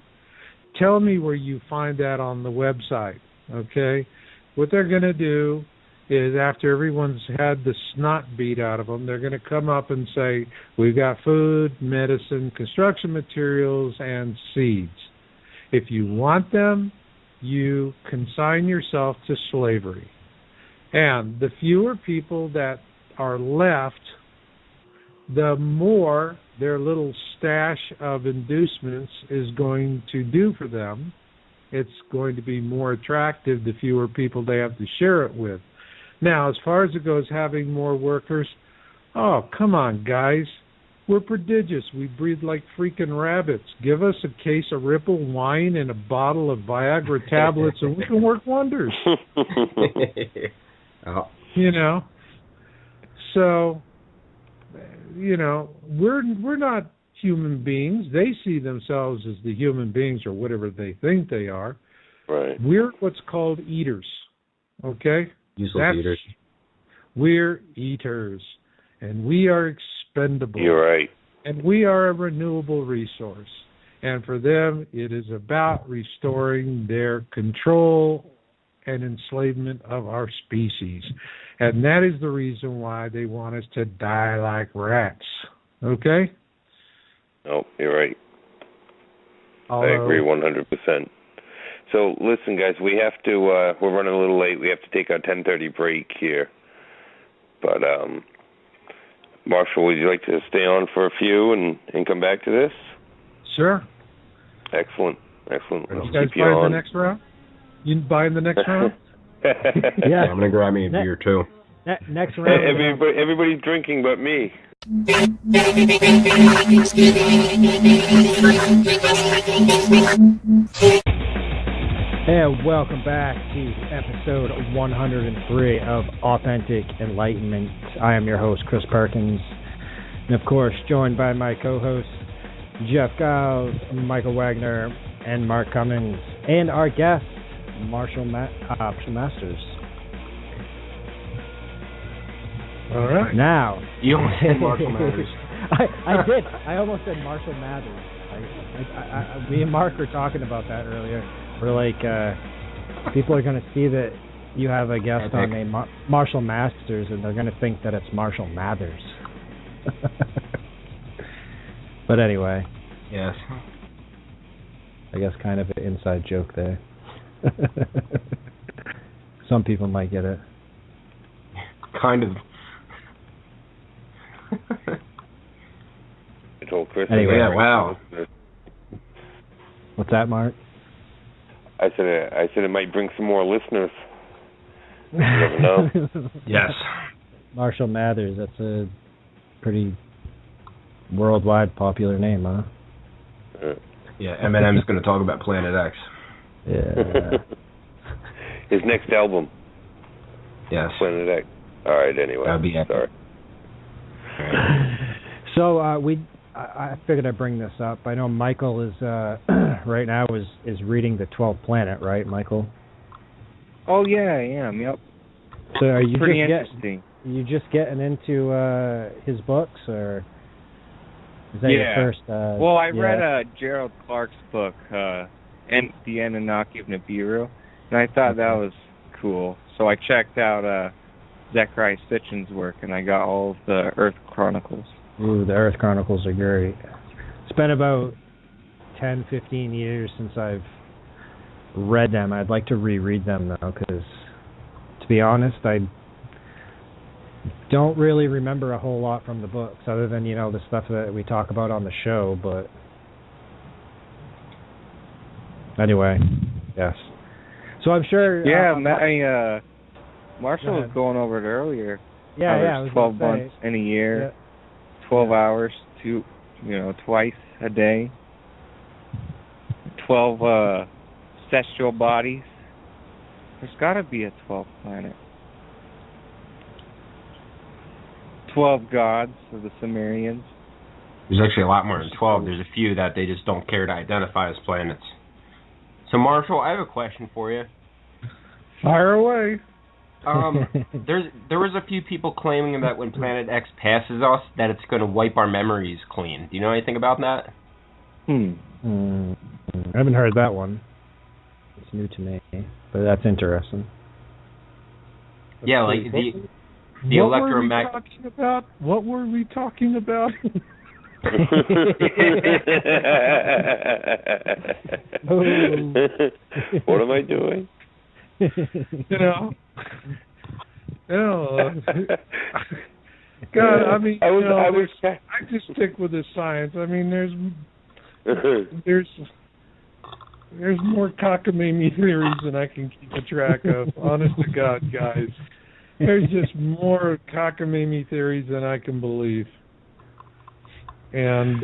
Tell me where you find that on the website. Okay, what they're going to do is after everyone's had the snot beat out of them, they're going to come up and say, we've got food, medicine, construction materials, and seeds. If you want them, you consign yourself to slavery. And the fewer people that are left, the more their little stash of inducements is going to do for them. It's going to be more attractive the fewer people they have to share it with. Now, as far as it goes, having more workers, oh, come on, guys. We're prodigious. We breed like freaking rabbits. Give us a case of Ripple wine and a bottle of Viagra tablets, and we can work wonders. So, we're not human beings. They see themselves as the human beings or whatever they think they are. Right. We're what's called eaters, okay? Eaters. We're eaters, and we are expendable. You're right. And we are a renewable resource. And for them, it is about restoring their control and enslavement of our species. And that is the reason why they want us to die like rats. Okay? No, you're right. I agree 100%. So, listen, guys, we have to, we're running a little late. We have to take our 10:30 break here. But, Marshall, would you like to stay on for a few and come back to this? Sure. Excellent. You guys buying the next round? You buying the next round? Yeah. I'm going to grab me a beer, too. Next round. Everybody's drinking but me. And welcome back to episode 103 of Authentic Enlightenment. I am your host, Chris Perkins, and of course, joined by my co-hosts, Jeff Giles, Michael Wagner, and Mark Cummins. and our guest, Marshall Masters. All right. Now. You almost said Marshall Mathers. I did. I almost said Marshall Mathers. Me and Mark were talking about that earlier. We're like, people are going to see that you have a guest on named Marshall Masters, and they're going to think that it's Marshall Mathers. But anyway. Yes. I guess kind of an inside joke there. Some people might get it. Kind of. I told Chris. Anyway, yeah, wow. What's that, Mark? I said it might bring some more listeners. You never know. Yes. Marshall Mathers, that's a pretty worldwide popular name, huh? Yeah, Eminem's going to talk about Planet X. Yeah. His next album. Yes. Planet X. All right, anyway. That'd be epic. Sorry. So I figured I'd bring this up. I know Michael is right now is reading the 12th Planet, right, Michael? Oh yeah, I am. Yep. So are you Pretty just interesting. you just getting into his books, or is that your first? Well, I read Gerald Clark's book, and the Anunnaki of Nibiru, and I thought that was cool. So I checked out Zechariah Sitchin's work, and I got all of the Earth Chronicles. Ooh, the Earth Chronicles are great. It's been about 10, 15 years since I've read them. I'd like to reread them, though, because, to be honest, I don't really remember a whole lot from the books, other than, the stuff that we talk about on the show, but anyway, yes. So I'm sure... Marshall was going over it earlier. Yeah, I was 12 months in a year, 12 hours, twice a day, 12 celestial bodies. There's got to be a 12th planet. 12 gods of the Sumerians. There's actually a lot more than 12. There's a few that they just don't care to identify as planets. So, Marshall, I have a question for you. Fire away. There was a few people claiming that when Planet X passes us, that it's going to wipe our memories clean. Do you know anything about that? I haven't heard that one. It's new to me, but that's interesting. Yeah, like the electromagnetic. What were we talking about? What am I doing? God, I mean, I just stick with the science. I mean, there's more cockamamie theories than I can keep a track of. Honest to God, guys, there's just more cockamamie theories than I can believe. And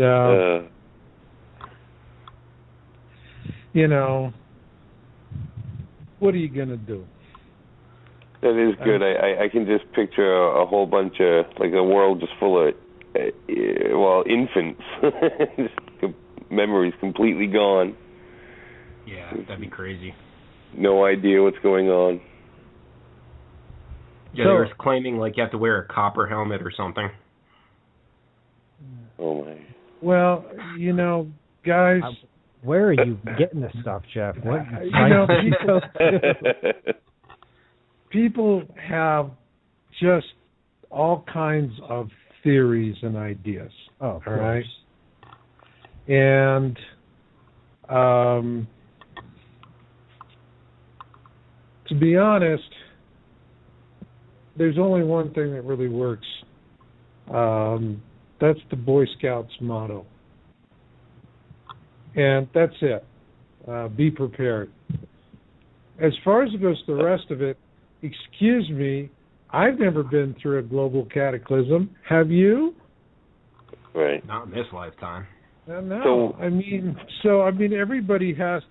what are you gonna do? That is good. I can just picture a whole bunch of, like, a world just full of, infants. Memories completely gone. Yeah, that'd be crazy. No idea what's going on. Yeah, they were claiming, like, you have to wear a copper helmet or something. Oh, my. Well, guys... where are you getting this stuff, Jeff? What? People have just all kinds of theories and ideas. Oh, all right. And to be honest, there's only one thing that really works. That's the Boy Scouts motto. And that's it. Be prepared. As far as it goes to the rest of it, excuse me, I've never been through a global cataclysm. Have you? Right. Not in this lifetime. No. I mean, everybody has.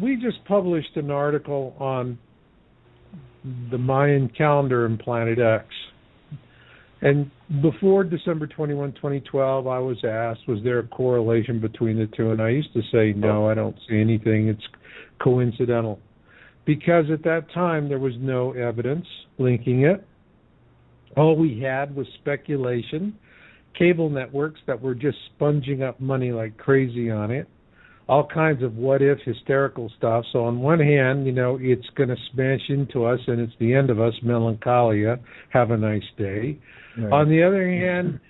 We just published an article on the Mayan calendar and Planet X. And before December 21, 2012, I was asked, was there a correlation between the two? And I used to say, no, I don't see anything. It's coincidental. Because at that time there was no evidence linking it. All we had was speculation, cable networks that were just sponging up money like crazy on it, all kinds of what-if hysterical stuff. So on one hand, it's going to smash into us and it's the end of us, melancholia, have a nice day. Right. On the other hand,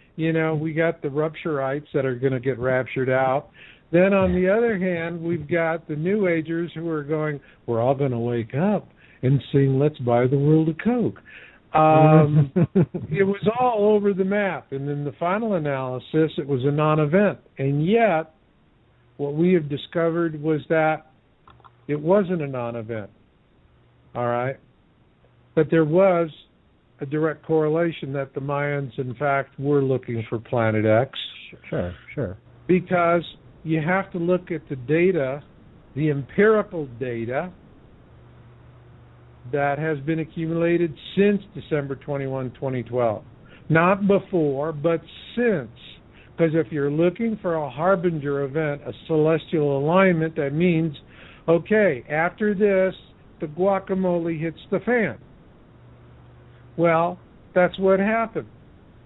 we got the rupturites that are going to get raptured out. Then on the other hand, we've got the New Agers who are going, we're all going to wake up and sing Let's Buy the World a Coke. It was all over the map. And in the final analysis, it was a non-event. And yet, what we have discovered was that it wasn't a non-event. All right? But there was a direct correlation that the Mayans, in fact, were looking for Planet X. Sure. Because you have to look at the data, the empirical data that has been accumulated since December 21, 2012. Not before, but since. Because if you're looking for a harbinger event, a celestial alignment, that means, okay, after this, the guacamole hits the fan. Well, that's what happened.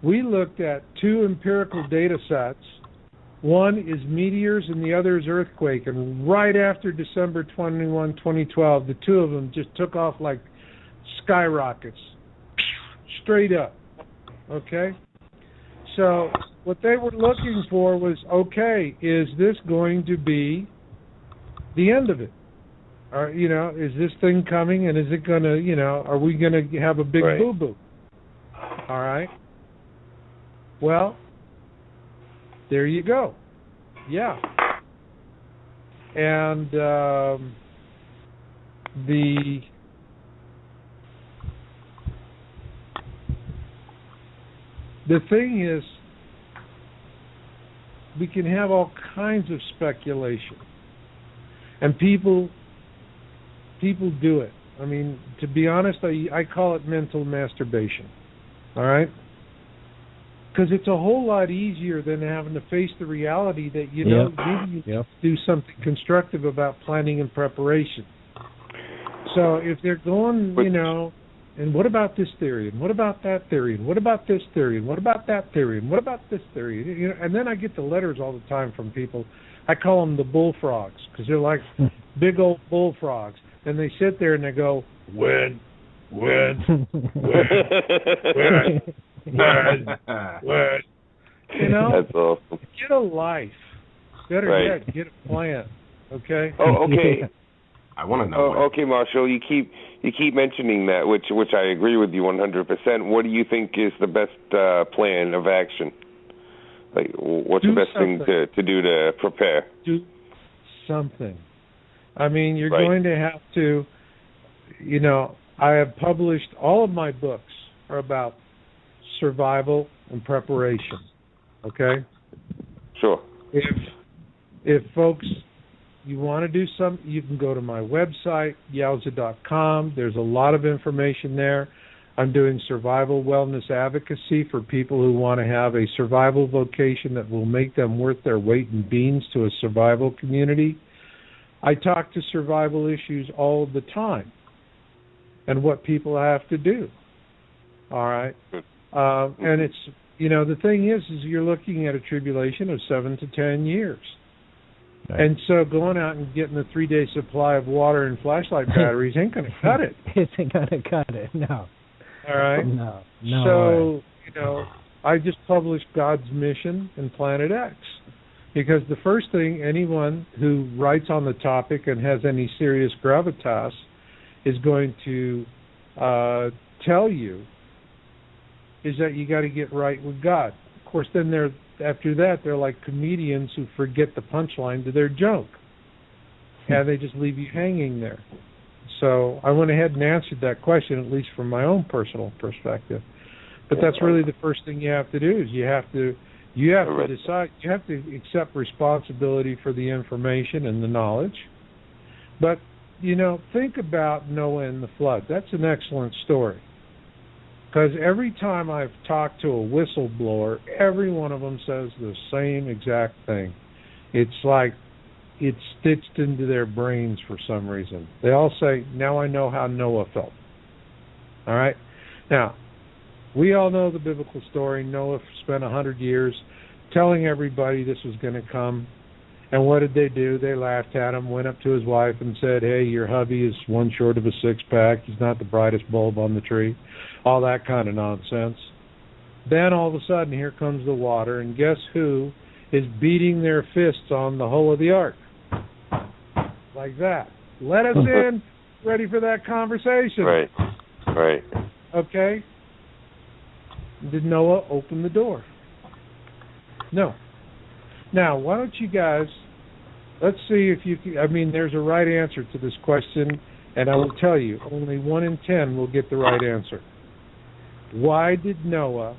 We looked at two empirical data sets. One is meteors and the other is earthquake. And right after December 21, 2012, the two of them just took off like skyrockets, straight up. Okay? So what they were looking for was, okay, is this going to be the end of it? Or, is this thing coming and is it going to, are we going to have a big boo-boo? All right? Well, there you go. Yeah. And the thing is, we can have all kinds of speculation. And people do it. I mean, to be honest, I call it mental masturbation. All right? Because it's a whole lot easier than having to face the reality that, maybe you do something constructive about planning and preparation. So if they're going, and what about this theory, and what about that theory, and what about this theory, and what about that theory, and what about this theory, and then I get the letters all the time from people. I call them the bullfrogs, because they're like big old bullfrogs. And they sit there and they go, when? That's awesome. Get a life. Better yet, get a plan. Okay? Oh, okay. I want to know. Okay, Marshall, you keep mentioning that, which I agree with you 100%. What do you think is the best plan of action? Like, what's the best thing to do to prepare? Do something. I mean, you're going to have to, I have published, all of my books are about survival and preparation, okay? Sure. If folks, you want to do something, you can go to my website, yowza.com. There's a lot of information there. I'm doing survival wellness advocacy for people who want to have a survival vocation that will make them worth their weight in beans to a survival community. I talk to survival issues all the time and what people have to do. All right? And it's, the thing is you're looking at a tribulation of 7 to 10 years. Right. And so going out and getting a 3-day supply of water and flashlight batteries ain't going to cut it. It ain't going to cut it, no. All right? No. So, I just published God's Mission and Planet X. Because the first thing anyone who writes on the topic and has any serious gravitas is going to tell you is that you got to get right with God. Of course, then after that, they're like comedians who forget the punchline to their joke. And they just leave you hanging there. So I went ahead and answered that question, at least from my own personal perspective. But that's really the first thing you have to do is you have to decide, you have to accept responsibility for the information and the knowledge. But, think about Noah and the flood. That's an excellent story. Because every time I've talked to a whistleblower, every one of them says the same exact thing. It's like it's stitched into their brains for some reason. They all say, now I know how Noah felt. All right? Now, we all know the biblical story. Noah spent 100 years telling everybody this was going to come. And what did they do? They laughed at him, went up to his wife and said, hey, your hubby is one short of a six-pack. He's not the brightest bulb on the tree. All that kind of nonsense. Then all of a sudden, here comes the water, and guess who is beating their fists on the hull of the ark? Like that. Let us in. Ready for that conversation. Right. Right. Okay. Did Noah open the door? No. Now, why don't you guys, let's see if you can, I mean, there's a right answer to this question, and I will tell you, only 1 in 10 will get the right answer. Why did Noah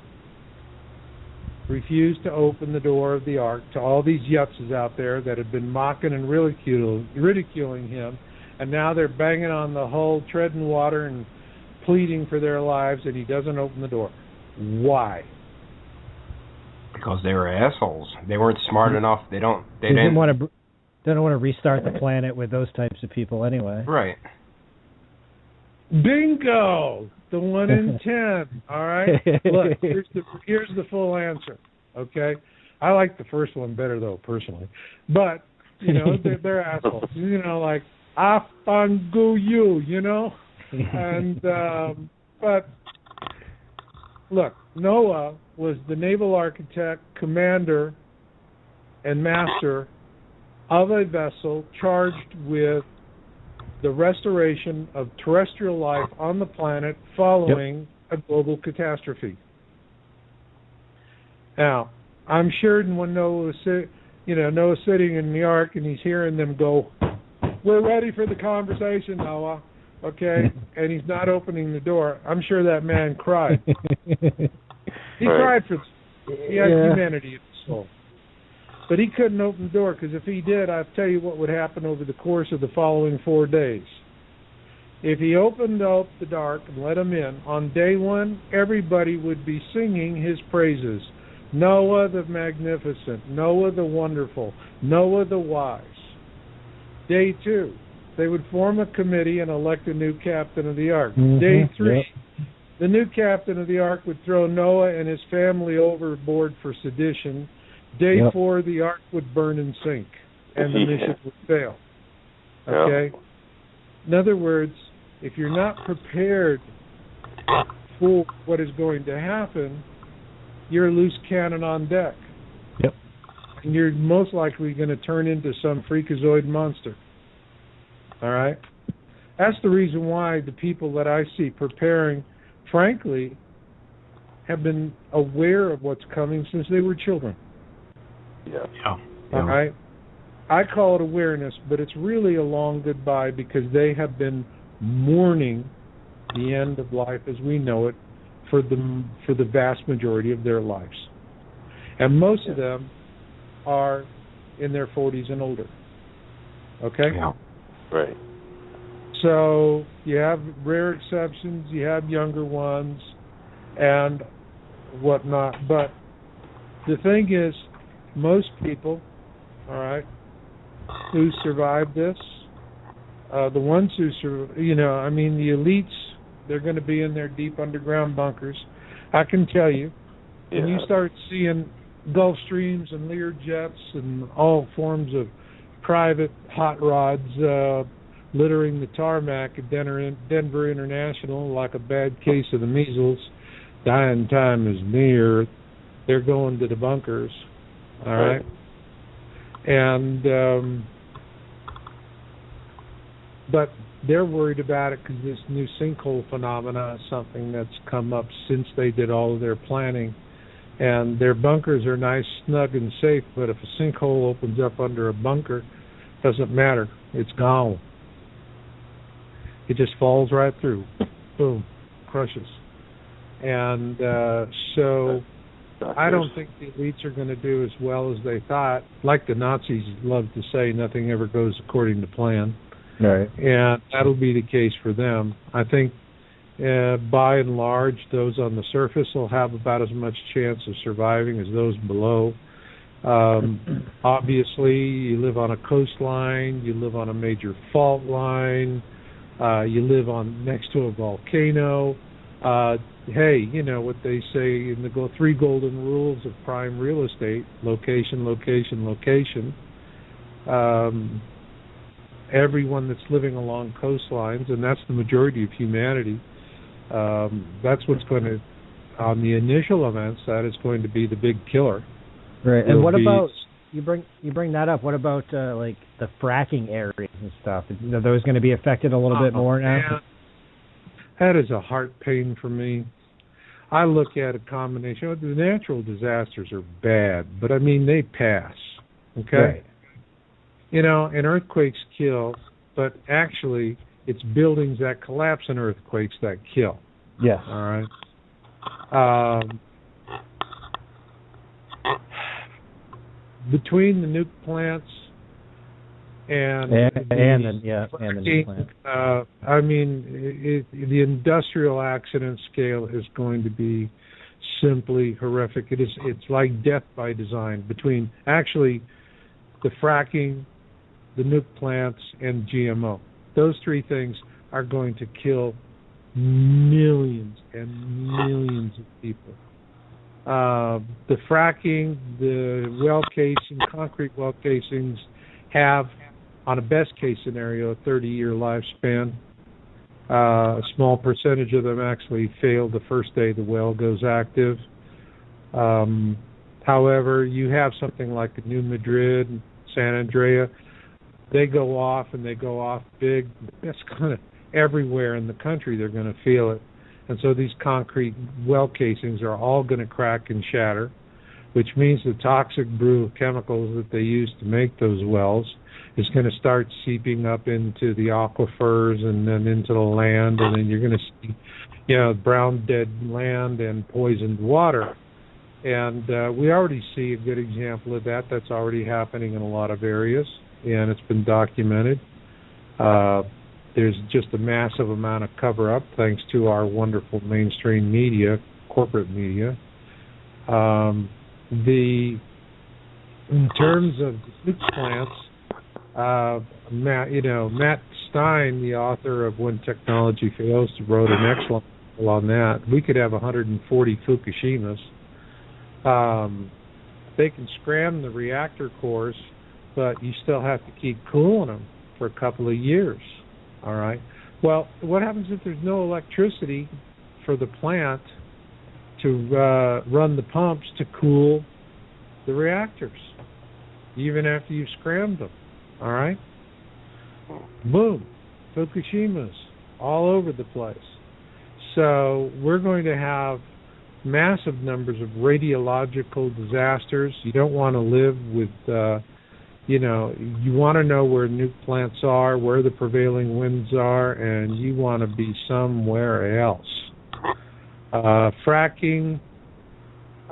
refuse to open the door of the ark to all these yutzes out there that had been mocking and ridiculing him, and now they're banging on the hull, treading water, and pleading for their lives, and he doesn't open the door? Why? Because they were assholes. They weren't smart enough. They didn't want to restart the planet with those types of people anyway. Right. Bingo! The 1 in 10. All right. Look, here's the full answer. Okay. I like the first one better though, personally. But they're assholes. Like afangu you. And but look, Noah was the naval architect, commander, and master of a vessel charged with the restoration of terrestrial life on the planet following a global catastrophe. Now, I'm sure when Noah was, Noah's sitting in the ark and he's hearing them go, "We're ready for the conversation, Noah." Okay, and he's not opening the door. I'm sure that man cried. He cried for. He had humanity in his soul. But he couldn't open the door, because if he did, I'll tell you what would happen over the course of the following 4 days. If he opened up the dark and let him in, on day 1, everybody would be singing his praises. Noah the magnificent, Noah the wonderful, Noah the wise. Day 2, they would form a committee and elect a new captain of the ark. Day 3, the new captain of the ark would throw Noah and his family overboard for sedition. Day 4, the ark would burn and sink, and the mission would fail. Okay? In other words, if you're not prepared for what is going to happen, you're a loose cannon on deck. Yep. And you're most likely going to turn into some freakazoid monster. All right? That's the reason why the people that I see preparing, frankly, have been aware of what's coming since they were children. Yeah. All right? I call it awareness, but it's really a long goodbye, because they have been mourning the end of life as we know it for the vast majority of their lives. And most of them are in their 40s and older. Okay? Yeah. Right. So you have rare exceptions, you have younger ones, and whatnot. But the thing is, most people, all right, who survive this, the ones who survive, the elites, they're going to be in their deep underground bunkers. I can tell you, when you start seeing Gulfstreams and Lear jets and all forms of private hot rods littering the tarmac at Denver International like a bad case of the measles, dying time is near, they're going to the bunkers. All right. And but they're worried about it because this new sinkhole phenomena is something that's come up since they did all of their planning. And their bunkers are nice, snug, and safe, but if a sinkhole opens up under a bunker, doesn't matter. It's gone. It just falls right through. Boom. Crushes. And so I don't think the elites are going to do as well as they thought. Like the Nazis love to say, nothing ever goes according to plan. Right. And that'll be the case for them. I think, by and large, those on the surface will have about as much chance of surviving as those below. Obviously, you live on a coastline, you live on a major fault line, you live next to a volcano. Hey, you know what they say in the 3 golden rules of prime real estate: location, location, location. Everyone that's living along coastlines, and that's the majority of humanity, that's what's going to, on the initial events, that is going to be the big killer. Right. And what about, you bring that up, what about like the fracking areas and stuff? Are those going to be affected a little bit more now? Man, that is a heart pain for me. I look at a combination. The natural disasters are bad, but I mean, they pass. Okay? Right. You know, and earthquakes kill, but actually it's buildings that collapse in earthquakes that kill. Yes. All right. Between the nuke plants and the nuke plants. I mean, the industrial accident scale is going to be simply horrific. It's like death by design between actually the fracking, the nuke plants, and GMO. Those 3 things are going to kill millions and millions of people. The fracking, the well casing, concrete well casings have, on a best case scenario, a 30-year lifespan. A small percentage of them actually fail the first day the well goes active. However, you have something like the New Madrid, San Andrea. They go off, and they go off big. That's kind of everywhere in the country. They're going to feel it. And so these concrete well casings are all going to crack and shatter, which means the toxic brew of chemicals that they use to make those wells is going to start seeping up into the aquifers and then into the land, and then you're going to see, you know, brown dead land and poisoned water. And we already see a good example of that. That's already happening in a lot of areas, and it's been documented. There's just a massive amount of cover-up thanks to our wonderful mainstream media, corporate media. In terms of nuke plants, Matt Stein, the author of When Technology Fails, wrote an excellent article on that. We could have 140 Fukushimas. They can scram the reactor cores, but you still have to keep cooling them for a couple of years. All right. Well, what happens if there's no electricity for the plant to run the pumps to cool the reactors, even after you've scrammed them? All right. Boom. Fukushimas all over the place. So we're going to have massive numbers of radiological disasters. You don't want to live with you want to know where nuke plants are, where the prevailing winds are, and you want to be somewhere else. Fracking,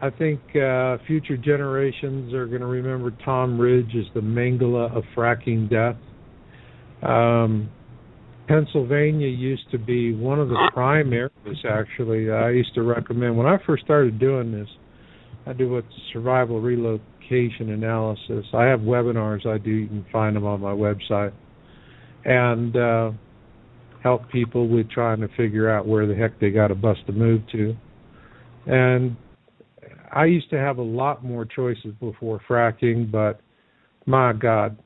I think future generations are going to remember Tom Ridge as the Mangala of fracking death. Pennsylvania used to be one of the prime areas, actually. I used to recommend, when I first started doing this, I do what's survival relocation analysis. I have webinars I do. You can find them on my website. And help people with trying to figure out where the heck they got to bust a move to. And I used to have a lot more choices before fracking, but my God,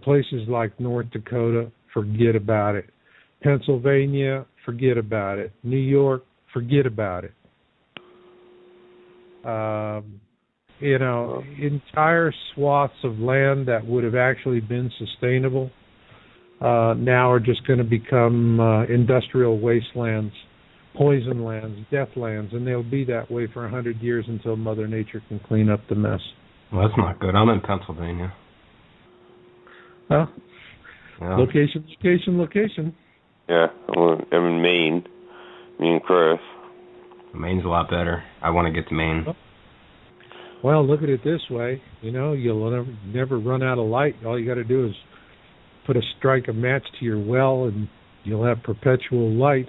places like North Dakota, forget about it. Pennsylvania, forget about it. New York, forget about it. Entire swaths of land that would have actually been sustainable now are just going to become industrial wastelands, poison lands, death lands, and they'll be that way for 100 years until Mother Nature can clean up the mess. Well, that's not good. I'm in Pennsylvania. Well, yeah. Location. Yeah, I'm in Maine. Me and Chris. Maine's a lot better. I want to get to Maine. Well, look at it this way. You'll never run out of light. All you got to do is strike a match to your well, and you'll have perpetual light.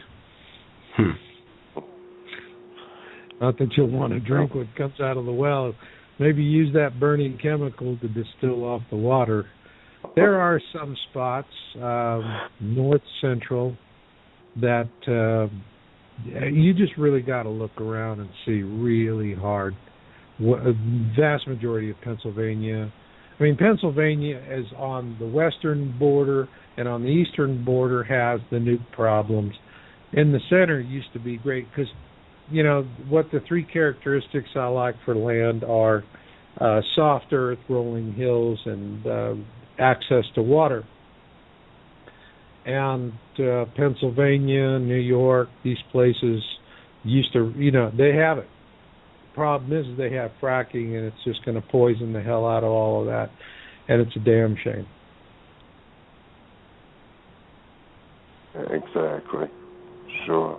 Not that you'll want to drink what comes out of the well. maybe use that burning chemical to distill off the water. There are some spots, north central, that you just really got to look around and see really hard. Vast majority of Pennsylvania. I mean, Pennsylvania is on the western border, and on the eastern border has the nuke problems. In the center used to be great because, you know, what the three characteristics I like for land are soft earth, rolling hills, and access to water. And Pennsylvania, New York, these places used to, you know, they have it. Problem is they have fracking, and it's just going to poison the hell out of all of that, and it's a damn shame. Exactly. Sure.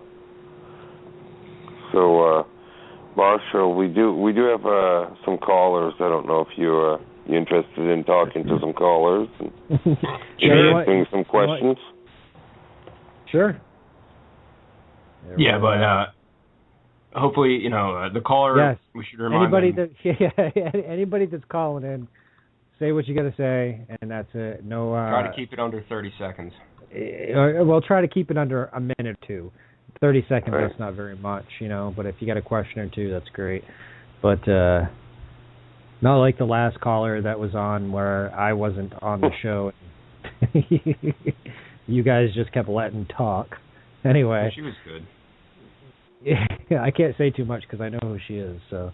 So, Marshall, we do have some callers. I don't know if you're interested in talking to some callers and answering some questions. Sure. Yeah, but hopefully, you know, the caller. Yes. We should remind them. Anybody that's calling in, say what you got to say, and that's it. No. Try to keep it under 30 seconds. We'll try to keep it under a minute or two. 30 seconds, right. That's not very much, you know. But if you got a question or two, that's great. But not like the last caller that was on where I wasn't on the show. You guys just kept letting talk. Anyway. Yeah, she was good. Yeah, I can't say too much because I know who she is. So.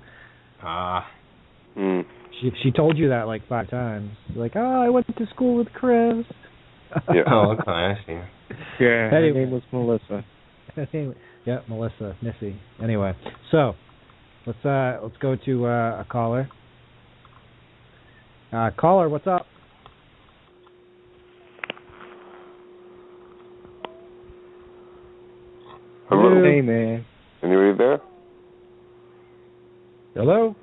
She told you that like 5 times. Like, oh, I went to school with Chris. Yeah. Oh, okay, I see. Yeah, anyway. her name was Melissa. Yeah, Melissa, Missy. Anyway, so let's go to a caller. Caller, what's up? Hello. Hey, man. Anybody there? Hello?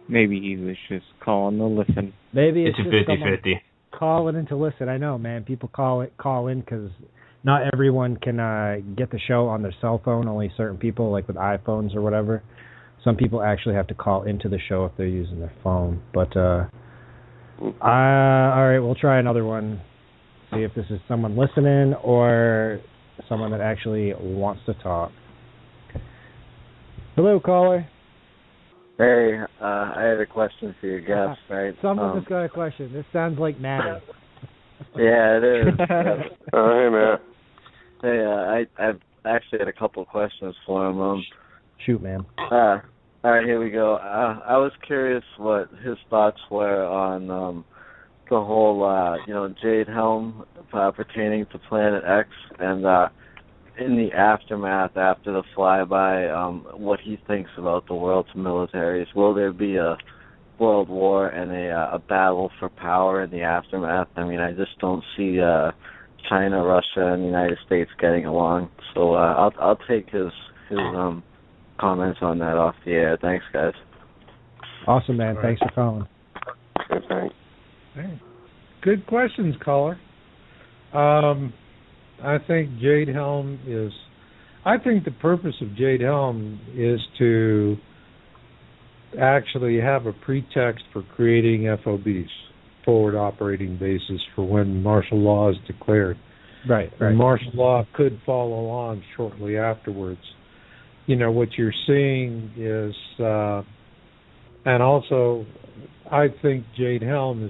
Maybe he was just calling to listen. Maybe It's a just 50-50. Calling in to listen. I know, man. People call in because not everyone can get the show on their cell phone. Only certain people, like with iPhones or whatever. Some people actually have to call into the show if they're using their phone. But all right, we'll try another one. See if this is someone listening or someone that actually wants to talk. Hello, caller. Hey, I had a question for your guest, right? Someone that's got a question. This sounds like Maddie. Yeah, it is. Hey, Matt. Hey, I've actually had a couple of questions for him. Shoot, man. All right, here we go. I was curious what his thoughts were on the whole, Jade Helm pertaining to Planet X, and in the aftermath, after the flyby, what he thinks about the world's militaries. Will there be a world war and a battle for power in the aftermath? I mean, I just don't see China, Russia, and the United States getting along. So I'll take his comments on that off the air. Thanks, guys. Awesome, man. Thanks for calling. Okay, thanks. Hey, good questions, caller. I think Jade Helm I think the purpose of Jade Helm is to actually have a pretext for creating FOBs, forward operating bases, for when martial law is declared. Right. And martial law could follow on shortly afterwards. You know, what you're seeing is, and also, I think Jade Helm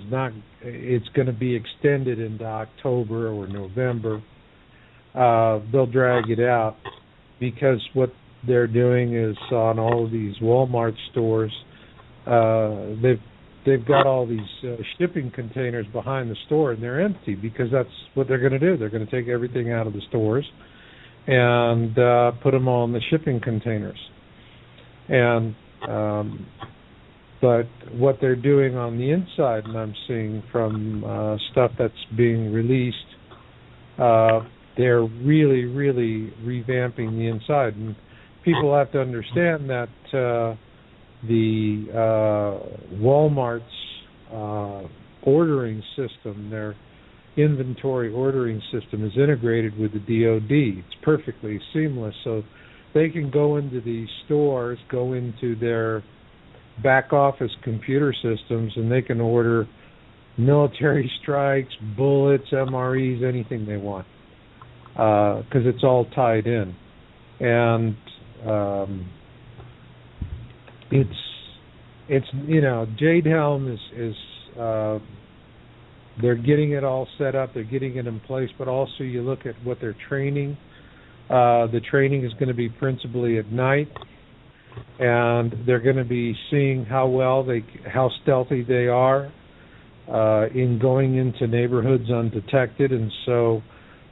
it's going to be extended into October or November. They'll drag it out because what they're doing is on all of these Walmart stores, they've got all these shipping containers behind the store, and they're empty because that's what they're going to do. They're going to take everything out of the stores and put them on the shipping containers. And but what they're doing on the inside, and I'm seeing from stuff that's being released, they're really, really revamping the inside. And people have to understand that the Walmart's ordering system, their inventory ordering system, is integrated with the DoD. It's perfectly seamless. So they can go into these stores, go into their back office computer systems, and they can order military strikes, bullets, MREs, anything they want, because it's all tied in. And it's Jade Helm is they're getting it all set up, they're getting it in place, but also you look at what they're training. The training is going to be principally at night, and they're going to be seeing how stealthy they are in going into neighborhoods undetected. And so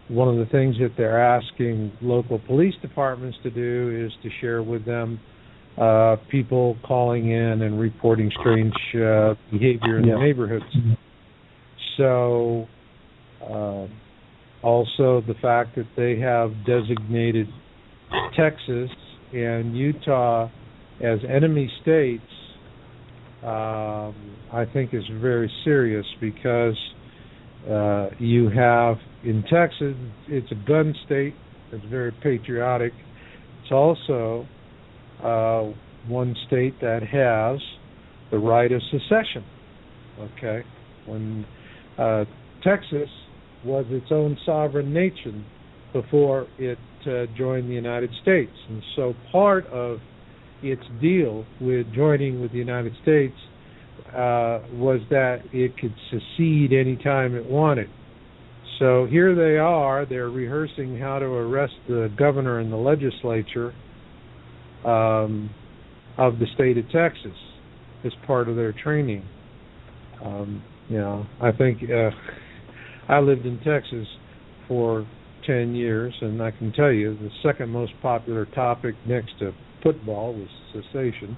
one of the things that they're asking local police departments to do is to share with them people calling in and reporting strange behavior in the neighborhoods. So also the fact that they have designated Texas and Utah as enemy states, I think is very serious, because you have in Texas, it's a gun state, it's very patriotic. It's also one state that has the right of secession. Okay, when Texas was its own sovereign nation before it joined the United States, and so part of its deal with joining with the United States was that it could secede anytime it wanted. So here they are, they're rehearsing how to arrest the governor and the legislature of the state of Texas as part of their training. I think I lived in Texas for 10 years, and I can tell you the second most popular topic next to football was cessation.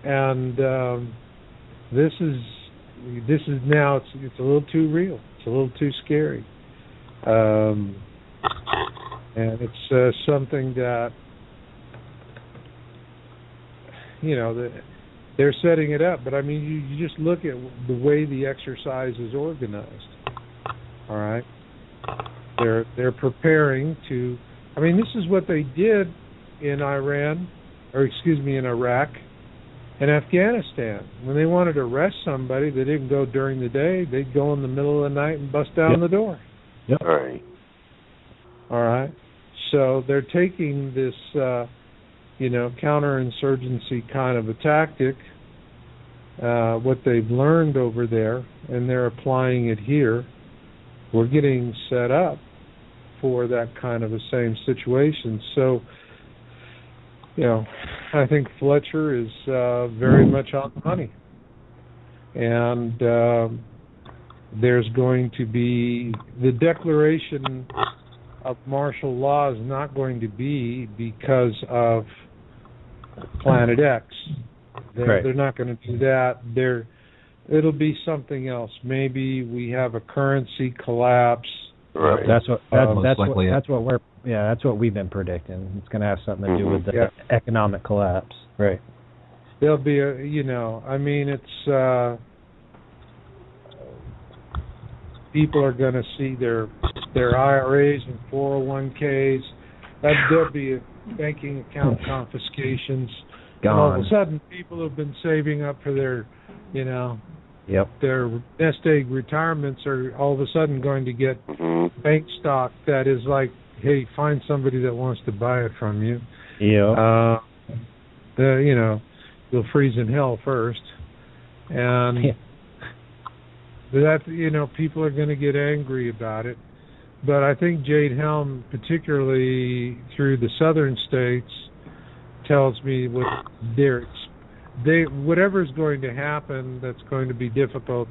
And this is now it's a little too real. It's a little too scary. And it's something that they're setting it up. But I mean, you just look at the way the exercise is organized. All right, they're preparing to. I mean, this is what they did in Iraq and Afghanistan. When they wanted to arrest somebody, they didn't go during the day. They'd go in the middle of the night and bust down the door. Yep. All right. All right. So they're taking this, counterinsurgency kind of a tactic, what they've learned over there, and they're applying it here. We're getting set up for that kind of a same situation. So, I think Fletcher is very much on the money. And there's going to be the declaration of martial law is not going to be because of Planet X. They're not going to do that. It'll be something else. Maybe we have a currency collapse. Right. That's what we've been predicting. It's going to have something to do with the economic collapse. Right. There'll be it's people are going to see their IRAs and 401ks. There'll be banking account confiscations. Gone. And all of a sudden, people who've been saving up for their, their nest egg retirements are all of a sudden going to get bank stock that is like, hey, find somebody that wants to buy it from you. Yeah. You'll freeze in hell first, and that people are going to get angry about it. But I think Jade Helm, particularly through the southern states, tells me what whatever's going to happen that's going to be difficult.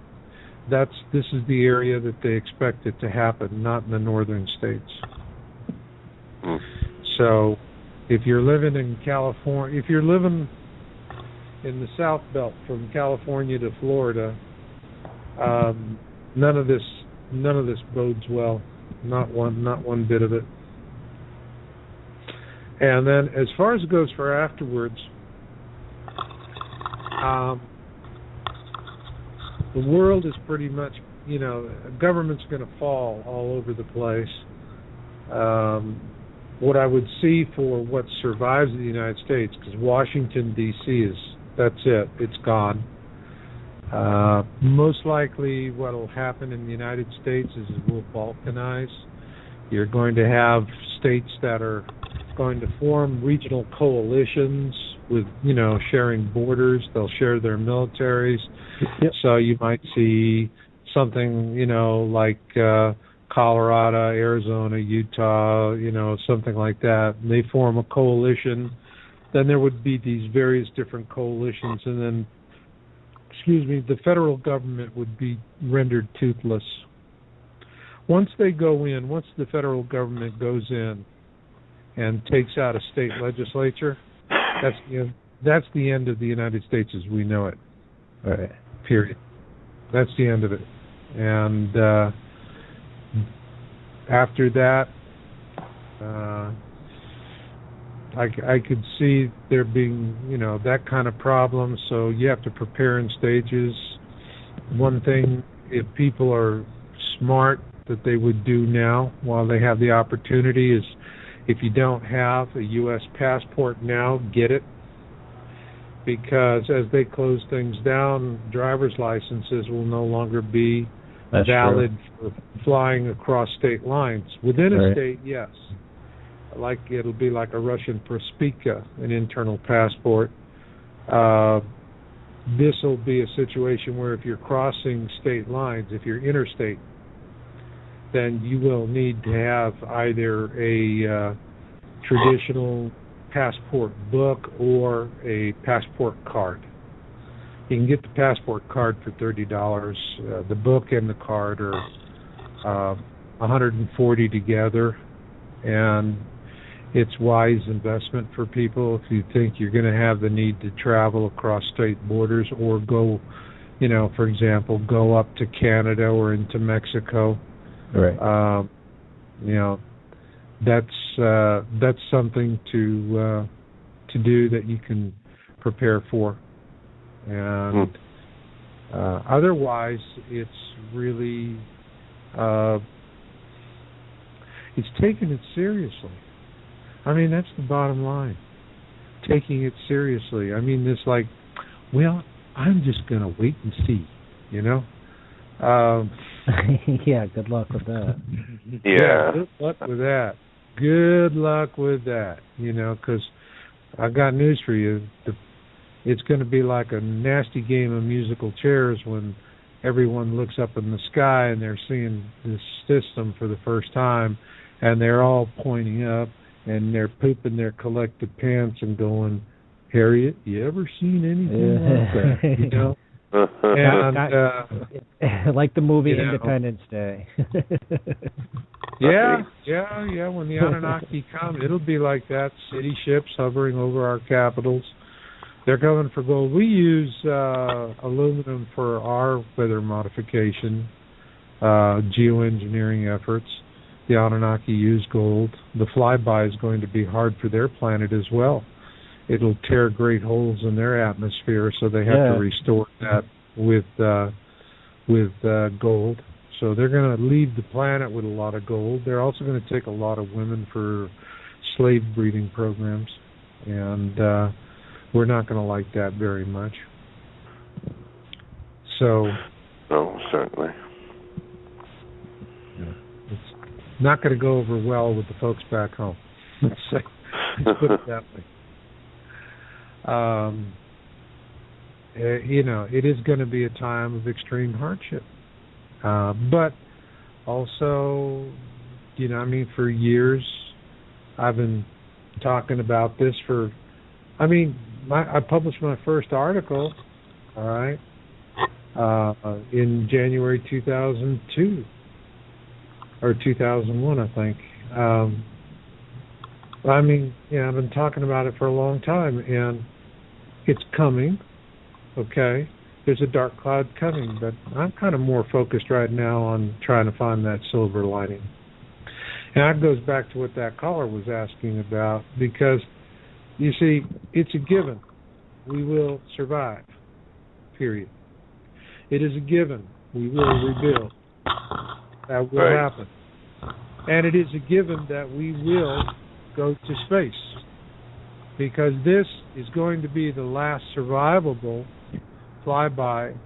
This is the area that they expect it to happen, not in the northern states. So, if you're living in California, if you're living in the South Belt from California to Florida, none of this bodes well. Not one bit of it. And then, as far as it goes for afterwards, the world is pretty much, government's going to fall all over the place. what I would see for what survives the United States, because Washington, D.C. that's it. It's gone. Most likely what will happen in the United States is it will balkanize. You're going to have states that are going to form regional coalitions with, sharing borders. They'll share their militaries. Yep. So you might see something, like Colorado, Arizona, Utah, something like that. And they form a coalition. Then there would be these various different coalitions, and then, the federal government would be rendered toothless. Once the federal government goes in and takes out a state legislature, that's the end of the United States as we know it. All right. Period. That's the end of it. And after that, I could see there being, that kind of problem. So you have to prepare in stages. One thing, if people are smart, that they would do now while they have the opportunity is, if you don't have a U.S. passport now, get it. Because as they close things down, driver's licenses will no longer be valid for flying across state lines. Within a state, yes. Like it'll be like a Russian prospika, an internal passport. This will be a situation where if you're crossing state lines, if you're interstate, then you will need to have either a traditional passport book or a passport card. You can get the passport card for $30. The book and the card are $140 together, and it's wise investment for people if you think you're going to have the need to travel across state borders or go, for example, go up to Canada or into Mexico. Right. That's something to do that you can prepare for, and otherwise it's really it's taking it seriously. I mean, that's the bottom line. Taking it seriously. I mean, this I'm just going to wait and see, yeah, good luck with that. Yeah. Good luck with that. Good luck with that, because I've got news for you. It's going to be like a nasty game of musical chairs when everyone looks up in the sky and they're seeing this system for the first time, and they're all pointing up, and they're pooping their collective pants and going, Harriet, you ever seen anything like that? And, like the movie Independence Day. Yeah. When the Anunnaki come, it'll be like that. City ships hovering over our capitals. They're coming for gold. We use aluminum for our weather modification, geoengineering efforts. The Anunnaki use gold. The flyby is going to be hard for their planet as well. It'll tear great holes in their atmosphere, so they have to restore that with gold. So they're going to leave the planet with a lot of gold. They're also going to take a lot of women for slave breeding programs, and we're not going to like that very much. So, certainly. It's not going to go over well with the folks back home. Let's put it that way. It is going to be a time of extreme hardship. But also, for years, I've been talking about this I published my first article, all right, in January 2002, or 2001, I think. I've been talking about it for a long time, and it's coming, okay? There's a dark cloud coming, but I'm kind of more focused right now on trying to find that silver lining. And that goes back to what that caller was asking about, because, you see, it's a given. We will survive, period. It is a given. We will rebuild. That will happen. And it is a given that we will go to space, because this is going to be the last survivable flyby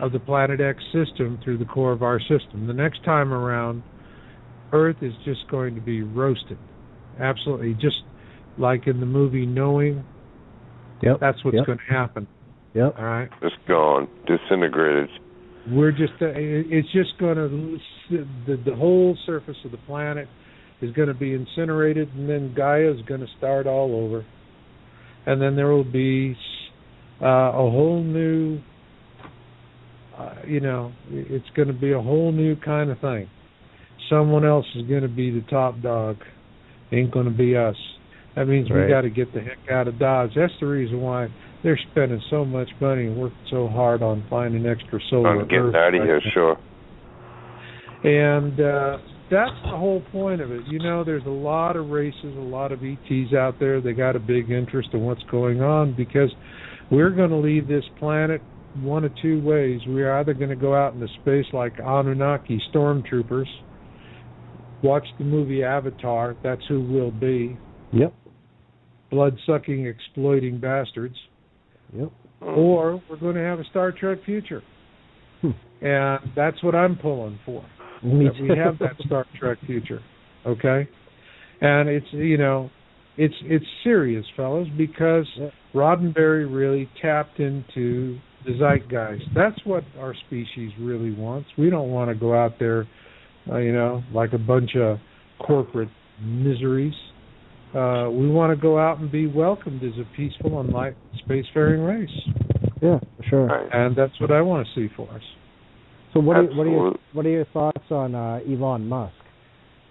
of the Planet X system through the core of our system. The next time around, Earth is just going to be roasted. Absolutely. Just like in the movie Knowing, that's what's going to happen. All right? Just gone. Disintegrated. We're just, it's just going to, the whole surface of the planet is going to be incinerated, and then Gaia is going to start all over. And then there will be a whole new, it's going to be a whole new kind of thing. Someone else is going to be the top dog. Ain't going to be us. That means we got to get the heck out of Dodge. That's the reason why they're spending so much money and working so hard on finding extra solar Earth. Getting out of here, sure. And that's the whole point of it. There's a lot of races, a lot of ETs out there. They got a big interest in what's going on, because we're going to leave this planet one of two ways. We're either going to go out into space like Anunnaki stormtroopers. Watch the movie Avatar. That's who we'll be. Yep. Blood-sucking, exploiting bastards. Yep. Or we're going to have a Star Trek future. And that's what I'm pulling for. We have that Star Trek future. Okay? And it's, it's serious, fellas, because Roddenberry really tapped into the zeitgeist. That's what our species really wants. We don't want to go out there like a bunch of corporate miseries. We want to go out and be welcomed as a peaceful and light spacefaring race. Yeah, for sure. And that's what I want to see for us. So what are your thoughts on Elon Musk?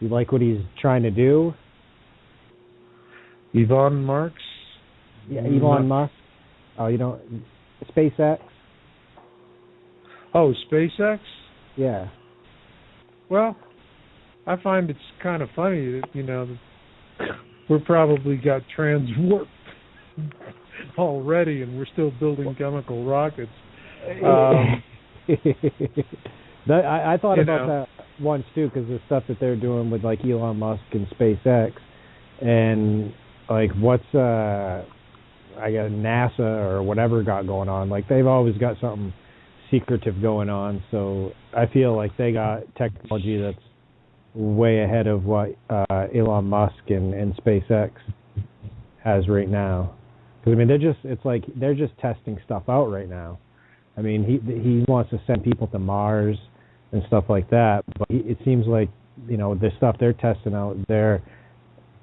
You like what he's trying to do? Elon Marx? Yeah, Elon Musk. Oh, you don't... SpaceX? Oh, SpaceX? Yeah. Well, I find it's kind of funny that, we're probably got transwarped already, and we're still building chemical rockets. I thought about that once, too, because the stuff that they're doing with, like, Elon Musk and SpaceX, and, like, what's, I guess, NASA or whatever got going on. Like, they've always got something secretive going on, so I feel like they got technology that's way ahead of what Elon Musk and SpaceX has right now. Because I mean, they're just testing stuff out right now. I mean, he wants to send people to Mars and stuff like that, but it seems like the stuff they're testing out there,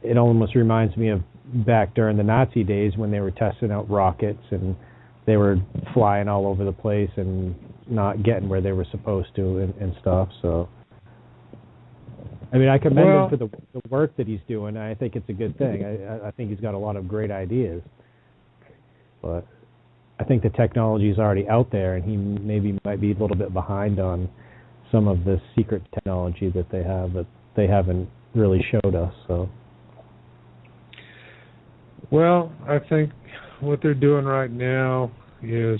it almost reminds me of back during the Nazi days when they were testing out rockets and they were flying all over the place and not getting where they were supposed to and stuff. So, I mean, I commend him for the work that he's doing. I think it's a good thing. I think he's got a lot of great ideas. But I think the technology is already out there, and he might be a little bit behind on some of the secret technology that they have that they haven't really showed us. So, well, I think what they're doing right now is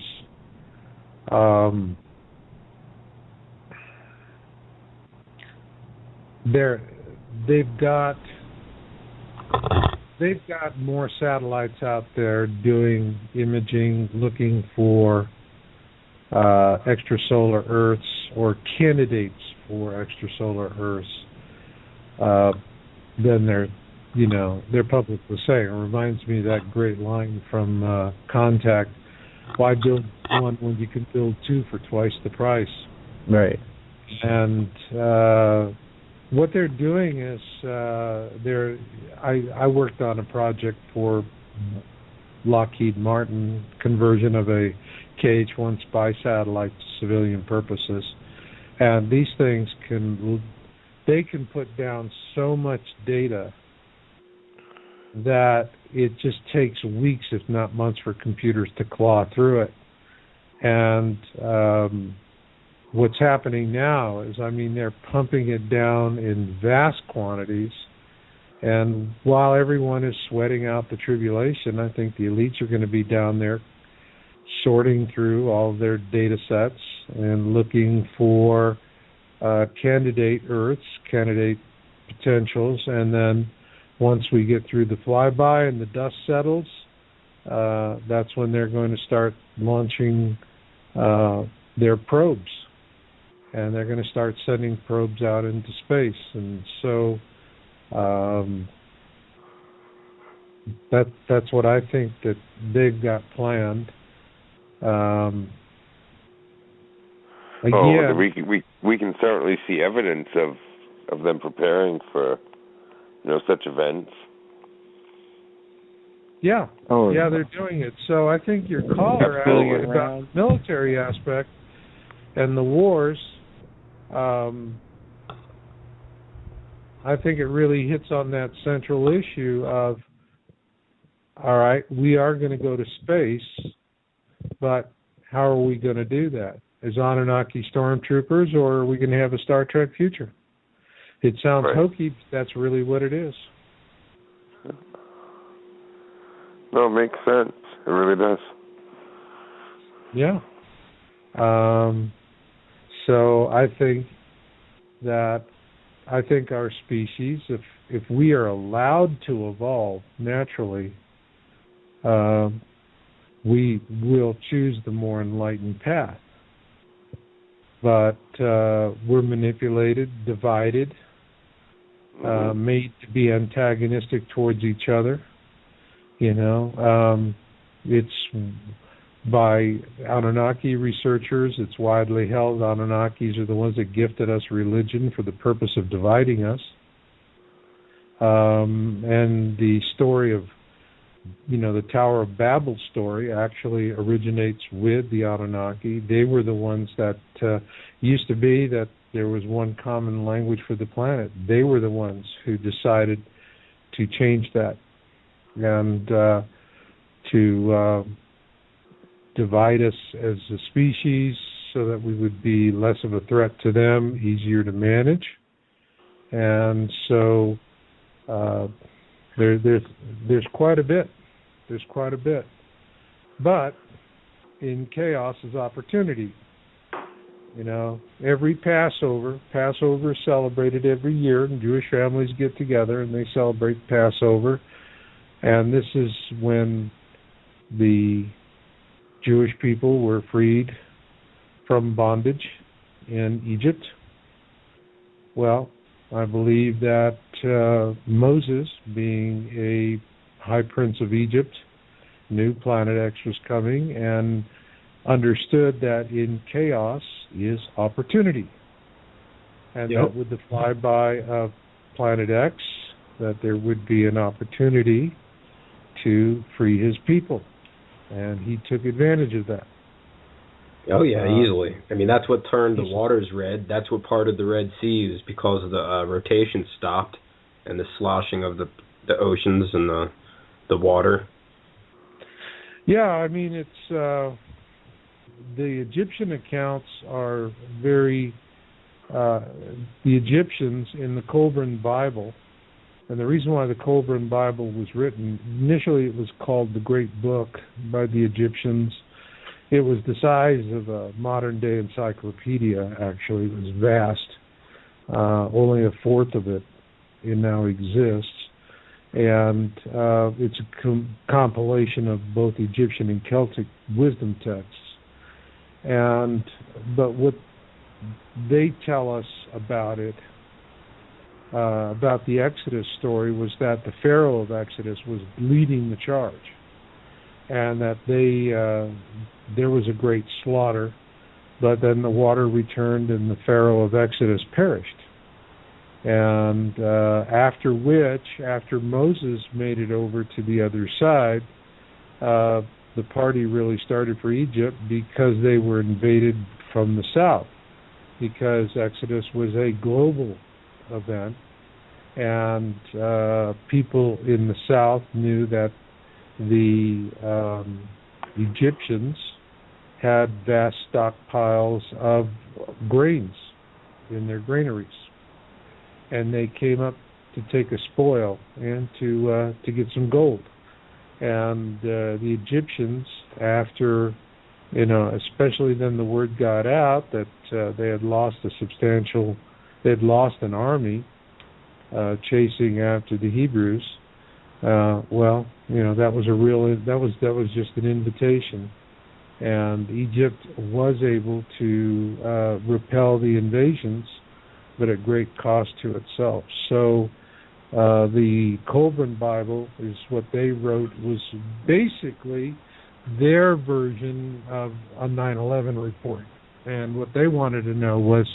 they've got more satellites out there doing imaging, looking for extrasolar Earths or candidates for extrasolar Earths than they're publicly saying. It reminds me of that great line from Contact: "Why build one when you can build two for twice the price?" Right. And what they're doing is I worked on a project for Lockheed Martin, conversion of a KH-1 spy satellite to civilian purposes, and these things can put down so much data that it just takes weeks, if not months, for computers to claw through it. And what's happening now is, they're pumping it down in vast quantities. And while everyone is sweating out the tribulation, I think the elites are going to be down there sorting through all of their data sets and looking for candidate Earths, candidate potentials, and then once we get through the flyby and the dust settles, that's when they're going to start launching their probes. And they're going to start sending probes out into space. And so that's what I think that they've got planned. We can certainly see evidence of them preparing for such events. Yeah. Yeah, they're doing it. So I think your caller asked about the military aspect and the wars. I think it really hits on that central issue of, all right, we are going to go to space, but how are we going to do that? As Anunnaki stormtroopers, or are we going to have a Star Trek future? It sounds hokey, but that's really what it is. No, it makes sense. It really does. Yeah. So I think our species, if we are allowed to evolve naturally, we will choose the more enlightened path. But we're manipulated, divided, made to be antagonistic towards each other. It's by Anunnaki researchers, it's widely held Anunnakis are the ones that gifted us religion for the purpose of dividing us. And the story of, the Tower of Babel story actually originates with the Anunnaki. They were the ones that used to be that there was one common language for the planet. They were the ones who decided to change that and to divide us as a species so that we would be less of a threat to them, easier to manage. And so there's quite a bit. There's quite a bit. But in chaos is opportunity. Every Passover is celebrated every year, and Jewish families get together and they celebrate Passover. And this is when the Jewish people were freed from bondage in Egypt. Well, I believe that Moses, being a high prince of Egypt, knew Planet X was coming and understood that in chaos is opportunity. And that with the flyby of Planet X, that there would be an opportunity to free his people. And he took advantage of that. Oh, yeah, easily. I mean, that's what turned the waters red. That's what parted the Red Sea, was because of the rotation stopped and the sloshing of the oceans and the water. Yeah, I mean, it's the Egyptian accounts are very the Egyptians in the Colburn Bible, and the reason why the Colburn Bible was written, initially it was called the Great Book by the Egyptians. It was the size of a modern-day encyclopedia, actually. It was vast. Only a fourth of it now exists. And it's a compilation of both Egyptian and Celtic wisdom texts. But what they tell us about it, about the Exodus story, was that the Pharaoh of Exodus was leading the charge, and that there was a great slaughter, but then the water returned and the Pharaoh of Exodus perished. And after Moses made it over to the other side, the party really started for Egypt because they were invaded from the south, because Exodus was a global event, and people in the south knew that the Egyptians had vast stockpiles of grains in their granaries, and they came up to take a spoil and to get some gold. And the Egyptians, after, especially then the word got out that they had lost an army, chasing after the Hebrews. Well, that was just an invitation, and Egypt was able to repel the invasions, but at great cost to itself. So the Colburn Bible is what they wrote, was basically their version of a 9/11 report. And what they wanted to know was,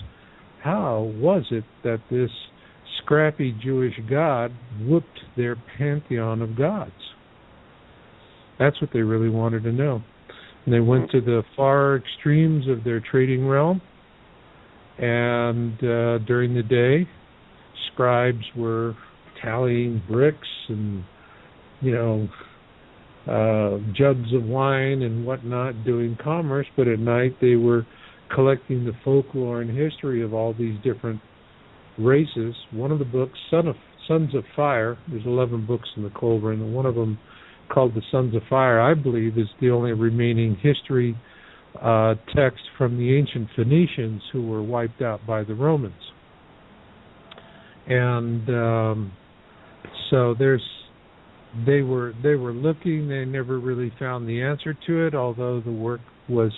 how was it that this scrappy Jewish God whooped their pantheon of gods? That's what they really wanted to know. And they went to the far extremes of their trading realm, and during the day, scribes were tallying bricks and, jugs of wine and whatnot, doing commerce, but at night they were collecting the folklore and history of all these different races. One of the books, Sons of Fire, there's 11 books in the Colburn, and one of them called the Sons of Fire, I believe, is the only remaining history text from the ancient Phoenicians who were wiped out by the Romans. And so they were looking. They never really found the answer to it, although the work was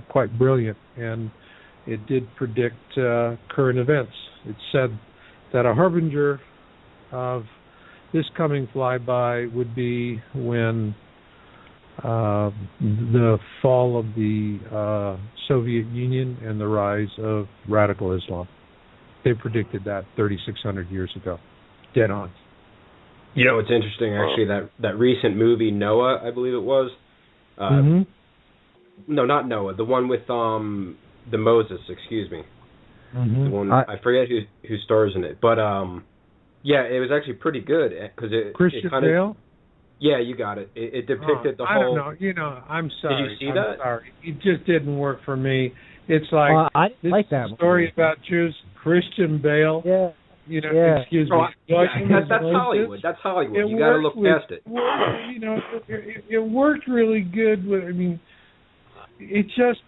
quite brilliant, and it did predict current events. It said that a harbinger of this coming flyby would be when the fall of the Soviet Union and the rise of radical Islam. They predicted that 3,600 years ago. Dead on. It's interesting, actually, that recent movie, Noah, I believe it was. No, not Noah. The one with the Moses, excuse me. The one, I forget who stars in it. But, yeah, it was actually pretty good. Cause Christian Bale? Yeah, you got it. It depicted the whole... I don't know. I'm sorry. Did you see that? Sorry. It just didn't work for me. It's like, I like that story about Jews. Christian Bale. Yeah. Excuse me. That's Hollywood. That's Hollywood. You got to look past it. It worked really good. It's just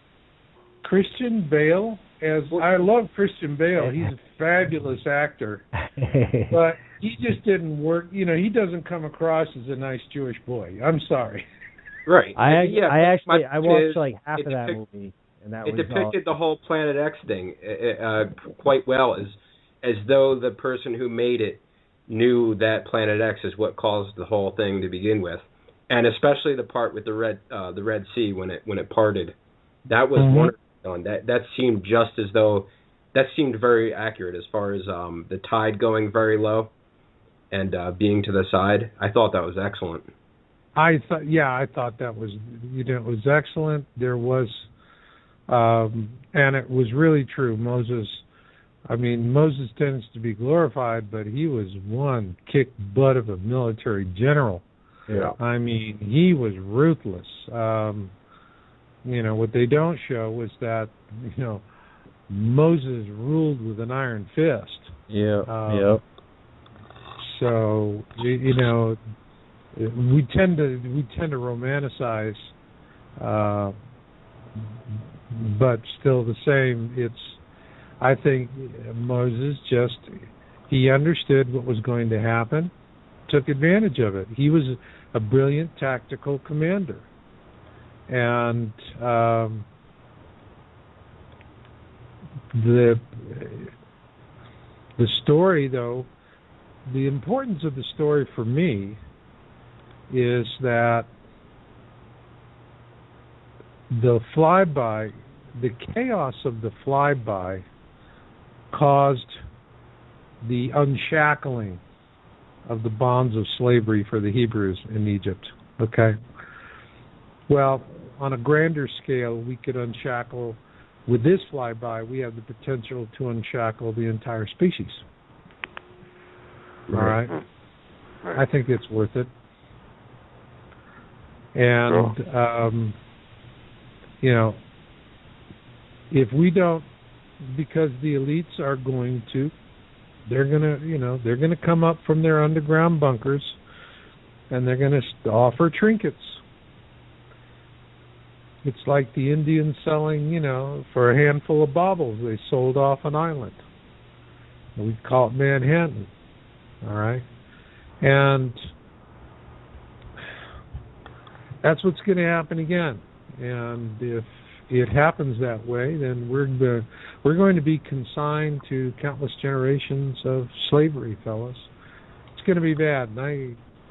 Christian Bale. I love Christian Bale. He's a fabulous actor, but he just didn't work. He doesn't come across as a nice Jewish boy. I'm sorry. Right. I watched like half of that movie, and that it depicted the whole Planet X thing quite well, as though the person who made it knew that Planet X is what caused the whole thing to begin with, and especially the part with the Red Sea when it parted. That was wonderful. That seemed just as though that seemed very accurate as far as the tide going very low and being to the side. I thought that was excellent. I thought that was it was excellent. There was and it was really true. Moses tends to be glorified, but he was one kick butt of a military general. Yeah. He was ruthless. What they don't show is that, Moses ruled with an iron fist. Yeah. So, we tend to romanticize, but still the same. I think Moses he understood what was going to happen, took advantage of it. He was a brilliant tactical commander. And the story, though, the importance of the story for me is that the flyby, the chaos of the flyby caused the unshackling of the bonds of slavery for the Hebrews in Egypt. Okay? Well, on a grander scale, we could unshackle, with this flyby, we have the potential to unshackle the entire species. Right. All right? I think it's worth it. And, if we don't, because the elites are going to, they're going to come up from their underground bunkers and they're going to offer trinkets. It's like the Indians selling, for a handful of baubles, they sold off an island. We call it Manhattan. All right, and that's what's going to happen again. And if it happens that way, then we're going to be consigned to countless generations of slavery, fellas. It's going to be bad. And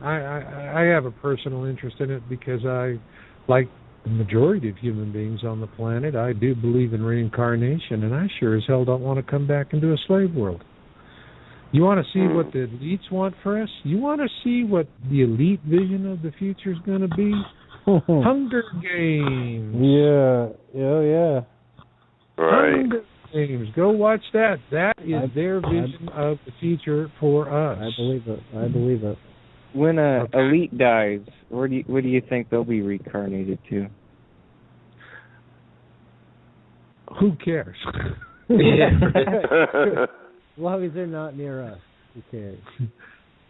I have a personal interest in it because I, like the majority of human beings on the planet, I do believe in reincarnation, and I sure as hell don't want to come back into a slave world. You want to see what the elites want for us? You want to see what the elite vision of the future is going to be? Hunger Games. Yeah. Oh, yeah. Right. Hunger Games. Go watch that. That is their vision of the future for us. I believe it. When an elite dies, where do you think they'll be reincarnated to? Who cares? As long as they're not near us, who cares?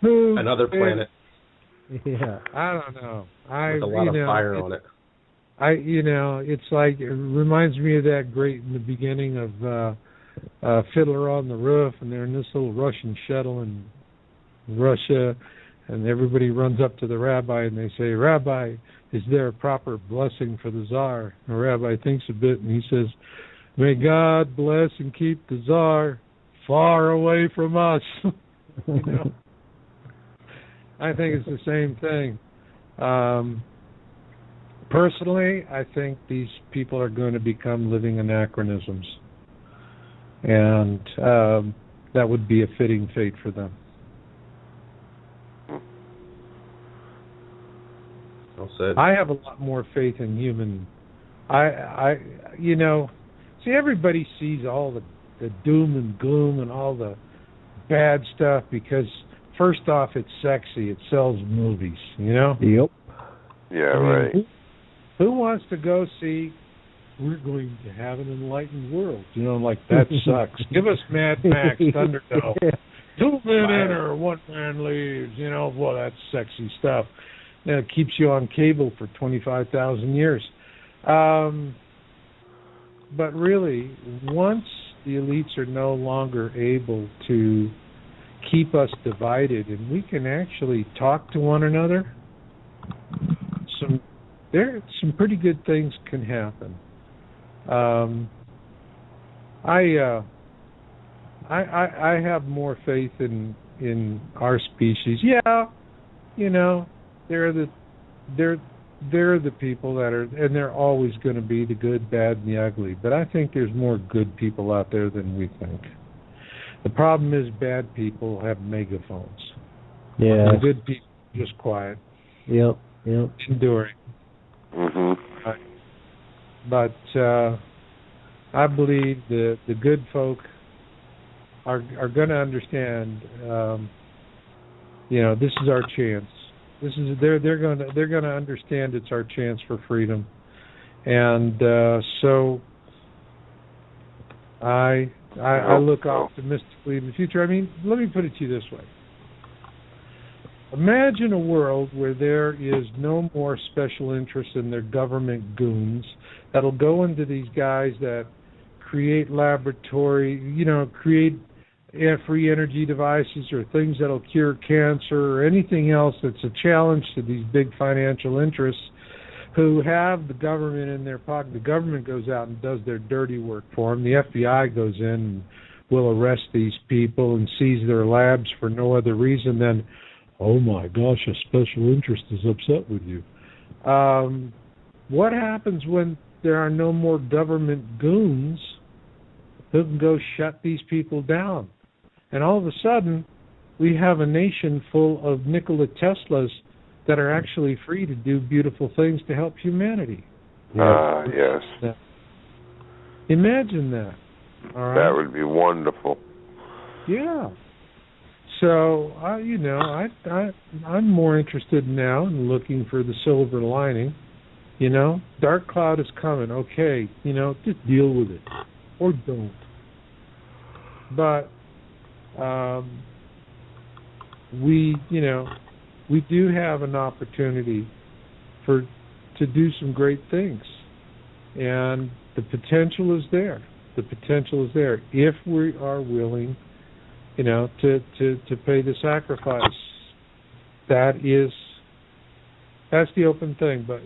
Another planet. Yeah. I don't know. With a lot of fire on it. It's like, it reminds me of that great in the beginning of Fiddler on the Roof, and they're in this little Russian shuttle in Russia, and everybody runs up to the rabbi and they say, "Rabbi, is there a proper blessing for the Tsar?" And the rabbi thinks a bit and he says, "May God bless and keep the Tsar far away from us." I think it's the same thing. Personally, I think these people are going to become living anachronisms, and that would be a fitting fate for them. Well said. I have a lot more faith in human. See, everybody sees all the doom and gloom and all the bad stuff because, first off, it's sexy. It sells movies, Yep. Yeah, right. Who wants to go see, we're going to have an enlightened world? Like, that sucks. Give us Mad Max, Thunderdome. 2 men enter, 1 man leaves. Well, that's sexy stuff. It keeps you on cable for 25,000 years. But really, once the elites are no longer able to keep us divided and we can actually talk to one another, some pretty good things can happen. I have more faith in our species. Yeah, they're the people that are, and they're always going to be the good, bad, and the ugly. But I think there's more good people out there than we think. The problem is bad people have megaphones. Yeah. The good people are just quiet. Yep. Enduring. Mhm. But I believe the good folk are going to understand. This is our chance. They're going to understand it's our chance for freedom, and so I look optimistically in the future. I mean, let me put it to you this way. Imagine a world where there is no more special interest in their government goons that'll go into these guys that create create free energy devices or things that'll cure cancer or anything else that's a challenge to these big financial interests who have the government in their pocket. The government goes out and does their dirty work for them. The FBI goes in and will arrest these people and seize their labs for no other reason than, oh my gosh, a special interest is upset with you. What happens when there are no more government goons who can go shut these people down? And all of a sudden, we have a nation full of Nikola Teslas that are actually free to do beautiful things to help humanity. Yes. Imagine that. All right? That would be wonderful. Yeah. So, I'm more interested now in looking for the silver lining. Dark cloud is coming. Okay, just deal with it. Or don't. But we do have an opportunity to do some great things. And the potential is there. If we are willing to pay the sacrifice. That's the open thing. But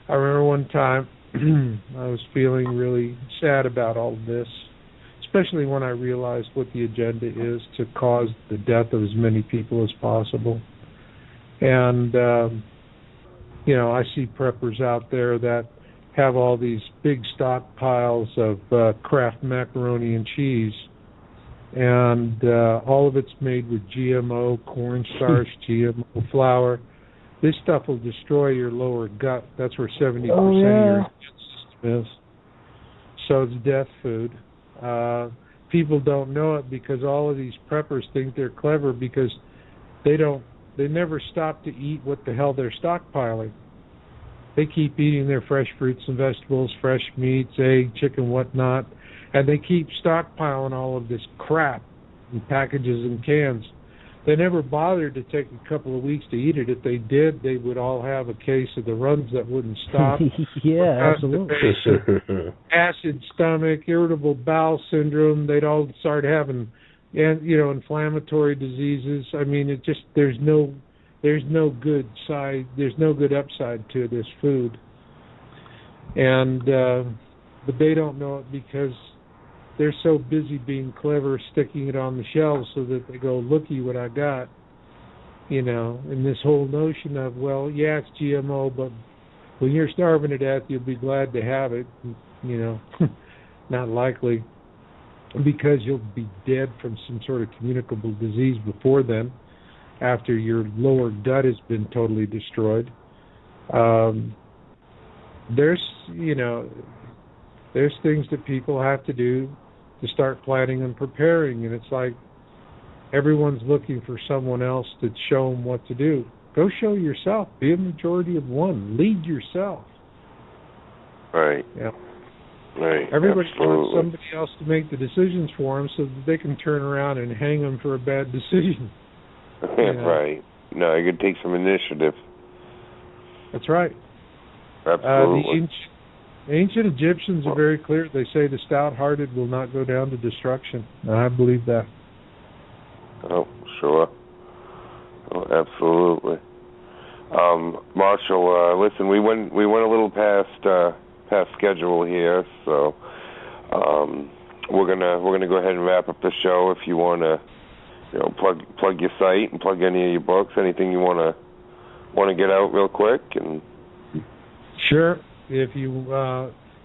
I remember one time I was feeling really sad about all of this, especially when I realized what the agenda is to cause the death of as many people as possible. And I see preppers out there that have all these big stockpiles of Kraft macaroni and cheese, and all of it's made with GMO cornstarch, GMO flour. This stuff will destroy your lower gut. That's where 70% of your immune system is. So it's death food. People don't know it because all of these preppers think they're clever because they never stop to eat what the hell they're stockpiling. They keep eating their fresh fruits and vegetables, fresh meats, egg, chicken, whatnot, and they keep stockpiling all of this crap in packages and cans. They never bothered to take a couple of weeks to eat it. If they did, they would all have a case of the runs that wouldn't stop. Yeah, absolutely. Acid stomach, irritable bowel syndrome. They'd all start having, inflammatory diseases. I mean, there's no good side. There's no good upside to this food. And but they don't know it because they're so busy being clever, sticking it on the shelves so that they go, looky what I got, and this whole notion of, well, yeah, it's GMO, but when you're starving to death, you'll be glad to have it, not likely, because you'll be dead from some sort of communicable disease before then, after your lower gut has been totally destroyed. There's things that people have to do to start planning and preparing, and it's like everyone's looking for someone else to show them what to do. Go show yourself. Be a majority of one. Lead yourself. Right. Yeah. Right. Everybody Absolutely. wants somebody else to make the decisions for them so that they can turn around and hang them for a bad decision. Right. No, you could take some initiative. That's right. Absolutely. The ancient Egyptians are very clear. They say the stout-hearted will not go down to destruction. And I believe that. Oh, sure. Oh, absolutely. Marshall, listen, we went a little past schedule here, so we're gonna go ahead and wrap up the show. If you want to, plug your site and plug any of your books, anything you want to get out real quick, and sure. If you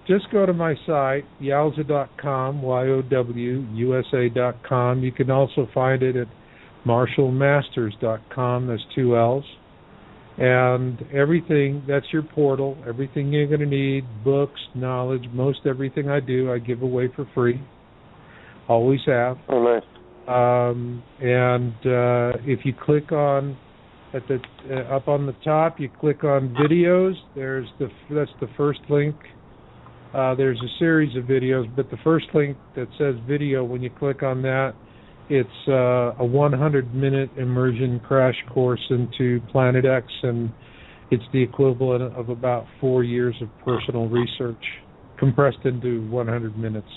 just go to my site, yowza.com, YOWUSA.com. You can also find it at marshallmasters.com. That's 2 L's. And everything, that's your portal. Everything you're going to need, books, knowledge, most everything I do, I give away for free. Always have. Oh, nice. And if you click on up on the top, you click on videos. That's the first link. There's a series of videos, but the first link that says video, when you click on that, it's a 100-minute immersion crash course into Planet X, and it's the equivalent of about 4 years of personal research compressed into 100 minutes.